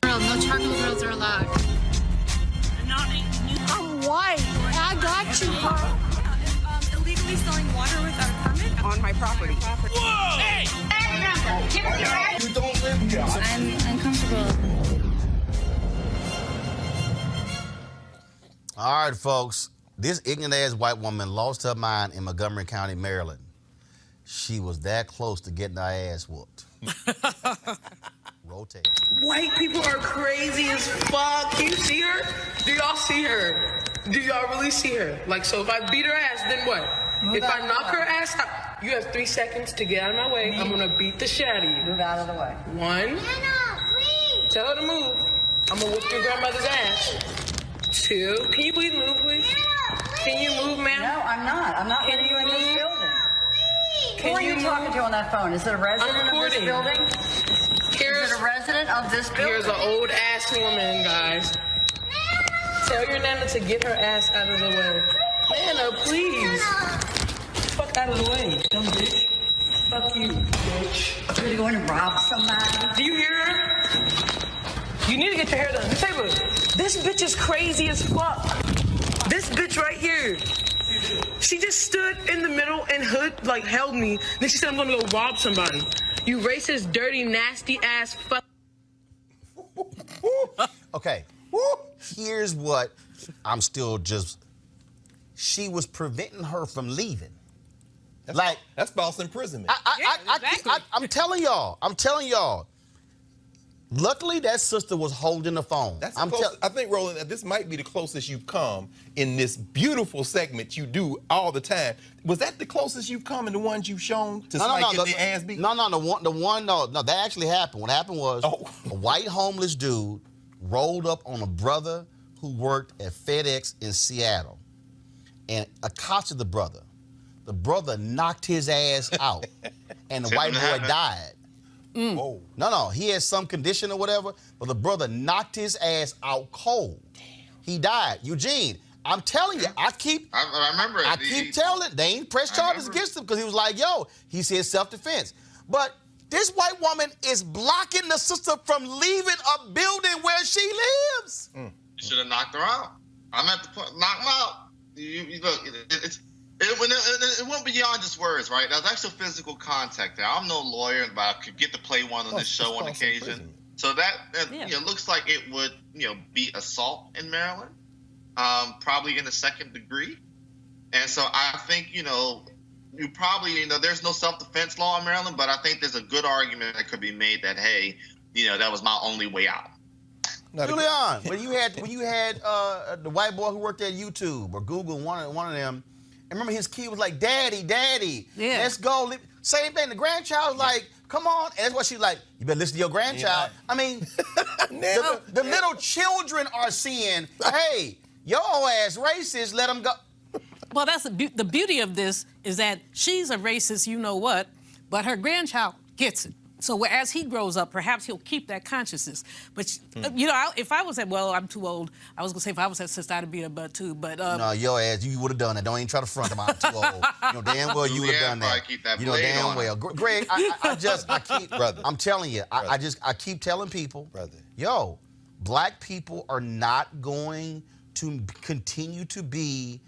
No charcoal grills are allowed. I'm white. I got you, huh? Illegally selling water without a permit On my property. Whoa! Hey! You don't live here. I'm uncomfortable. All right, folks. This ignorant-ass white woman lost her mind in Montgomery County, Maryland. She was that close to getting her ass whooped. Rotate. White people are crazy as fuck. Can you see her? Do y'all see her? Do y'all really see her? Like, so if I beat her ass, then what? If I knock her ass out, you have 3 seconds to get out of my way. I'm gonna beat the shit out of you. Move out of the way. 1. Please. Tell her to move. I'm gonna whoop your grandmother's ass. 2. Can you please move, please? Can you move, ma'am? No, I'm not. I'm not letting you in this building. Who are you talking to on that phone? Is it a resident of this building? Is it a resident of this building? Here's an old ass woman, guys. Tell your Nana to get her ass out of the way. Nana, please. Fuck out of the way, dumb bitch. Fuck you, bitch. You're gonna go in and rob somebody? Do you hear her? You need to get your hair done. This bitch is crazy as fuck. This bitch right here. She just stood in the middle and held me. Then she said, I'm gonna go rob somebody. You racist, dirty, nasty ass fuck. Okay. Here's what I'm still just... She was preventing her from leaving. That's false imprisonment. I'm telling y'all. Luckily, that sister was holding the phone. I think, Roland, this might be the closest you've come in this beautiful segment you do all the time. Was that the closest you've come in the ones you've shown to somebody getting their ass beat? No, that actually happened. What happened was a white homeless dude rolled up on a brother who worked at FedEx in Seattle and accosted the brother. The brother knocked his ass out, and the white boy died. Oh. No, he had some condition or whatever, but the brother knocked his ass out cold. Damn. He died. Eugene, I'm telling you, I remember it. I keep telling, they ain't pressed charges against him because he was like, he said self-defense. But this white woman is blocking the sister from leaving a building where she lives. You should have knocked her out. I'm at the point, knock her out. Look, it went beyond just words, right? There's actual physical contact there. I'm no lawyer, but I could get to play one on this show on occasion. So that looks like it would be assault in Maryland, probably in the second degree. And so I think you probably there's no self-defense law in Maryland, but I think there's a good argument that could be made that hey, that was my only way out. Julian, when you had the white boy who worked at YouTube or Google, one of them. And remember, his kid was like, Daddy, let's go. Same thing. The grandchild was like, come on. And that's what she's like, you better listen to your grandchild. I mean, the little children are seeing, hey, your ass racist, let them go. Well, that's the beauty of this is that she's a racist, you know what, but her grandchild gets it. So as he grows up, perhaps he'll keep that consciousness. But, if I was I'm too old. I was going to say if I was that sister, I'd have beat her butt too. But no, your ass, you would have done that. Don't even try to front him. I'm too old. Damn well you would have done that. Damn well. Greg, I keep, brother. I'm telling you, I keep telling people, brother, black people are not going to continue to be,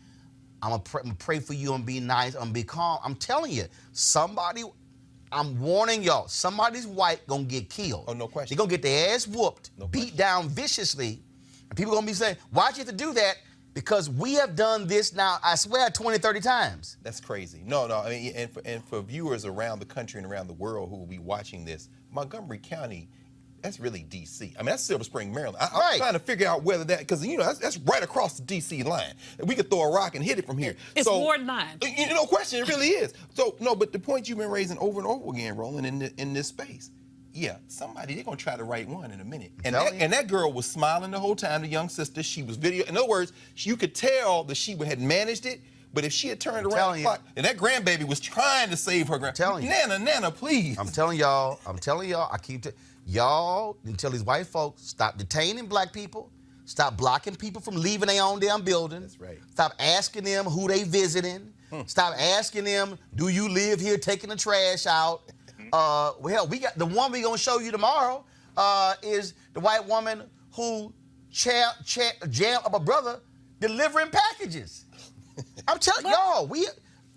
I'm gonna pray for you and be nice, I'm gonna be calm. I'm telling you, I'm warning y'all, somebody's white gonna get killed. Oh, no question. They're gonna get their ass whooped, beat down viciously. And people gonna be saying, why'd you have to do that? Because we have done this now, I swear, 20, 30 times. That's crazy. No, I mean, and for viewers around the country and around the world who will be watching this, Montgomery County, that's really D.C. I mean, that's Silver Spring, Maryland. I'm trying to figure out whether that, because, that's right across the D.C. line. We could throw a rock and hit it from here. It's Ward 9. No question, it really is. So, no, but the point you've been raising over and over again, Roland, in this space, they're going to try to write one in a minute. And that girl was smiling the whole time, the young sister. She was video. In other words, you could tell that she had managed it, but if she had turned around the clock, and that grandbaby was trying to save her Nana, please. I'm telling y'all, I keep y'all until these white folks stop detaining black people, stop blocking people from leaving their own damn building. That's right. Stop asking them who they visiting. Stop asking them, do you live here taking the trash out? We got the one we gonna show you tomorrow is the white woman who jammed up a brother delivering packages. I'm telling y'all,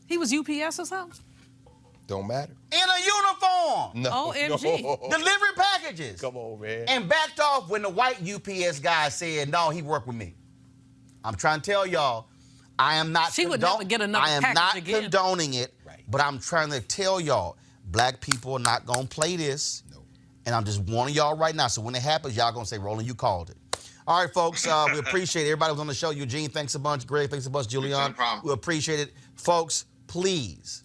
he was UPS or something? Don't matter. In a uniform. No. OMG. Delivering packages. Come on, man. And backed off when the white UPS guy said, no, he worked with me. I'm trying to tell y'all, I am not She would never get another package again. I am not condoning it, but I'm trying to tell y'all, black people are not going to play this. No. And I'm just warning y'all right now. So when it happens, y'all going to say, Roland, you called it. All right, folks, we appreciate it. Everybody was on the show. Eugene, thanks a bunch. Greg, thanks a bunch. Julian, we appreciate it. Folks, please,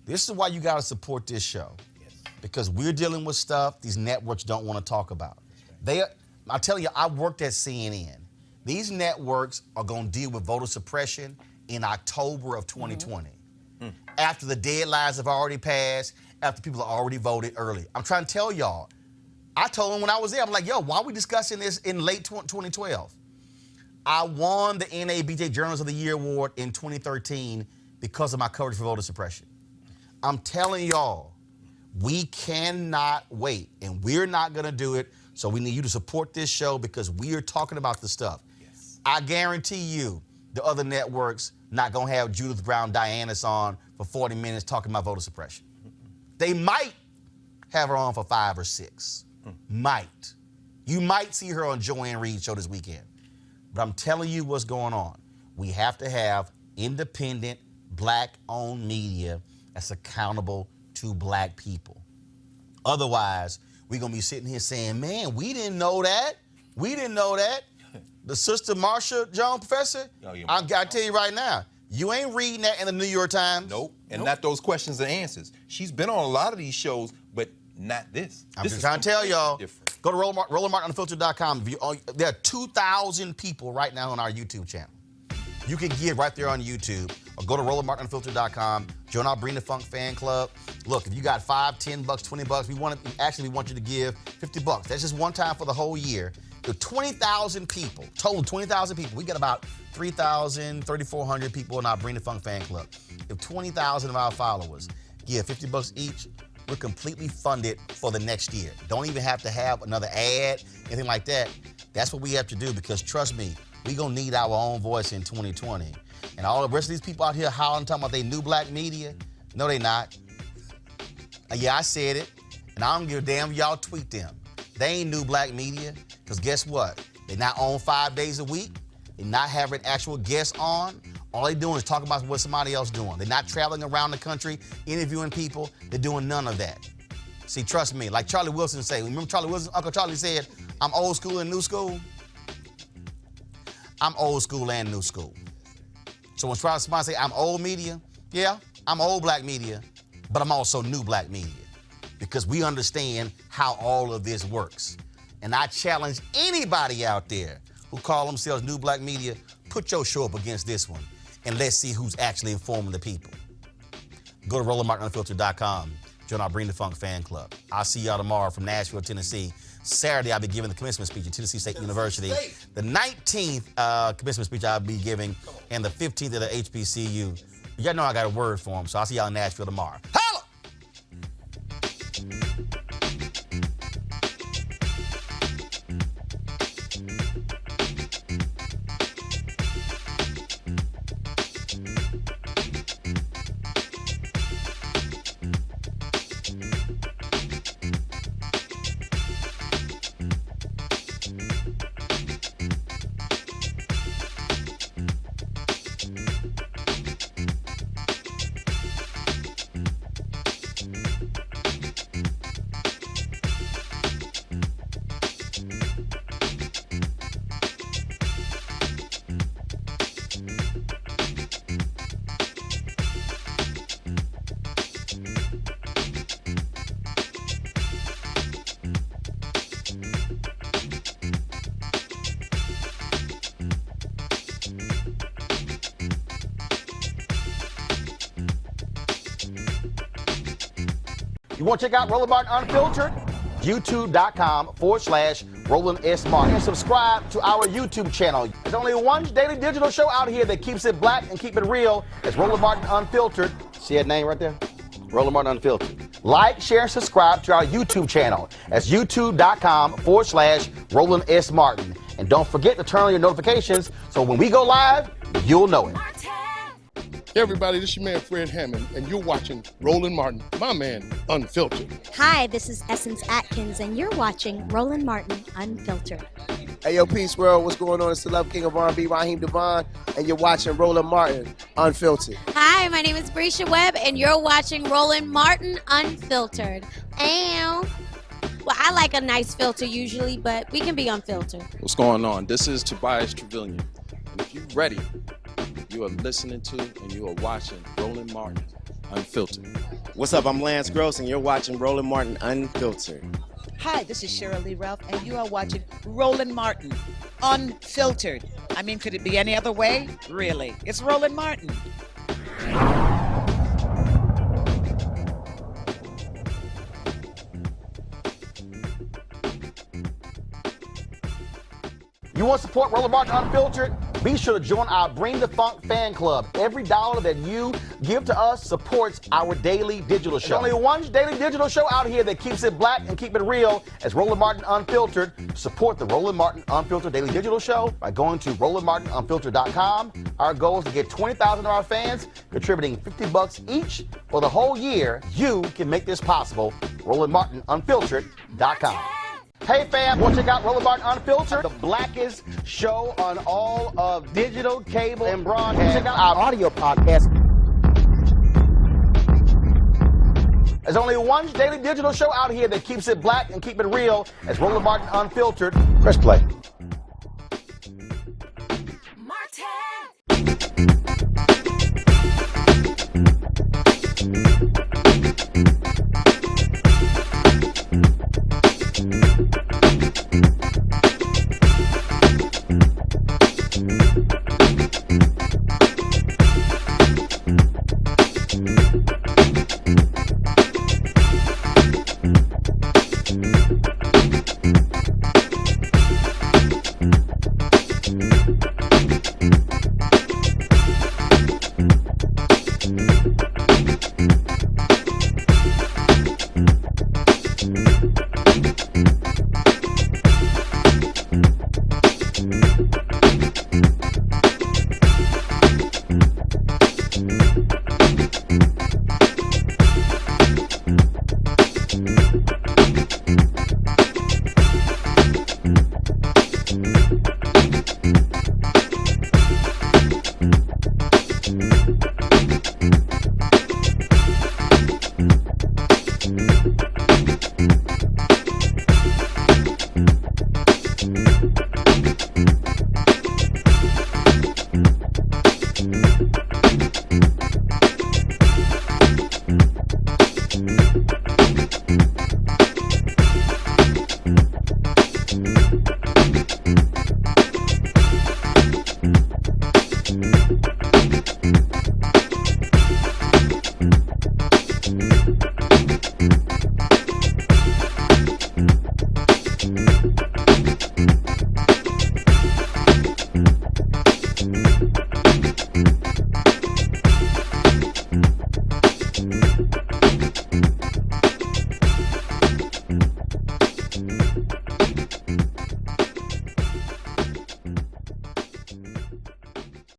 this is why you got to support this show. Yes. Because we're dealing with stuff these networks don't want to talk about. Right. I tell you, I worked at CNN. These networks are going to deal with voter suppression in October of 2020. After the deadlines have already passed, after people have already voted early. I'm trying to tell y'all, I told them when I was there, I'm like, why are we discussing this in late 2012? I won the NABJ Journalist of the Year Award in 2013 because of my coverage for voter suppression. I'm telling y'all, we cannot wait, and we're not going to do it, so we need you to support this show because we are talking about this stuff. Yes. I guarantee you the other networks not going to have Judith Brown Dianis on for 40 minutes talking about voter suppression. They might have her on for 5 or 6. Might. You might see her on Joanne Reed's show this weekend. But I'm telling you what's going on. We have to have independent, black-owned media that's accountable to black people. Otherwise, we're going to be sitting here saying, man, we didn't know that. We didn't know that. The sister Marsha Jones, professor, I tell you right now, you ain't reading that in the New York Times. Nope. And not those questions and answers. She's been on a lot of these shows, but not this. I'm just trying to tell y'all, go to RolandMartinUnfiltered.com. There are 2,000 people right now on our YouTube channel. You can give right there on YouTube, or go to RolandMartinUnfiltered.com, join our Bring the Funk fan club. Look, if you got $5, $10, $20, we want you to give $50. That's just one time for the whole year. There are 20,000 people, total 20,000 people. We got about 3,000, 3,400 people in our Bring the Funk fan club. If 20,000 of our followers give $50 each, we're completely funded for the next year. Don't even have to have another ad, anything like that. That's what we have to do, because trust me, we're gonna need our own voice in 2020. And all the rest of these people out here howling, talking about they new black media, no, they not. Yeah, I said it, and I don't give a damn if y'all tweet them. They ain't new black media, because guess what? They not on 5 days a week. They not having actual guests on. All they doing is talking about what somebody else doing. They're not traveling around the country, interviewing people. They're doing none of that. See, trust me, like Charlie Wilson said. Remember Charlie Wilson? Uncle Charlie said, I'm old school and new school. I'm old school and new school. So when somebody say I'm old media, yeah, I'm old black media, but I'm also new black media, because we understand how all of this works. And I challenge anybody out there who call themselves new black media, put your show up against this one, and let's see who's actually informing the people. Go to RolandMartinUnfiltered.com, join our Bring the Funk fan club. I'll see y'all tomorrow from Nashville, Tennessee. Saturday, I'll be giving the commencement speech at Tennessee State University. The 19th commencement speech I'll be giving, and the 15th at the HBCU. Y'all know I got a word for them, so I'll see y'all in Nashville tomorrow. Holla! You want to check out Roland Martin Unfiltered? YouTube.com/Roland S. Martin. And subscribe to our YouTube channel. There's only one daily digital show out here that keeps it black and keep it real. It's Roland Martin Unfiltered. See that name right there? Roland Martin Unfiltered. Like, share, and subscribe to our YouTube channel. That's YouTube.com/Roland S. Martin. And don't forget to turn on your notifications so when we go live, you'll know it. Hey everybody, this is your man Fred Hammond, and you're watching Roland Martin, my man, Unfiltered. Hi, this is Essence Atkins, and you're watching Roland Martin Unfiltered. Hey yo, Peace World, what's going on? It's the Love King of R&B, Raheem Devon, and you're watching Roland Martin Unfiltered. Hi, my name is Brescia Webb, and you're watching Roland Martin Unfiltered. Ow. Well, I like a nice filter usually, but we can be unfiltered. What's going on? This is Tobias Trevelyan, and if you're ready, you are listening to and you are watching Roland Martin Unfiltered. What's up? I'm Lance Gross, and you're watching Roland Martin Unfiltered. Hi, this is Cheryl Lee Ralph, and you are watching Roland Martin Unfiltered. I mean, could it be any other way? Really? It's Roland Martin. You want to support Roland Martin Unfiltered? Be sure to join our Bring the Funk fan club. Every dollar that you give to us supports our daily digital show. There's only one daily digital show out here that keeps it black and keep it real. It's Roland Martin Unfiltered. Support the Roland Martin Unfiltered daily digital show by going to RolandMartinUnfiltered.com. Our goal is to get 20,000 of our fans contributing $50 each for the whole year. You can make this possible. RolandMartinUnfiltered.com. Hey fam, want to check out Roland Martin Unfiltered, the blackest show on all of digital, cable, and broadcast. Check out our audio podcast. There's only one daily digital show out here that keeps it black and keep it real. It's Roland Martin Unfiltered. Press play.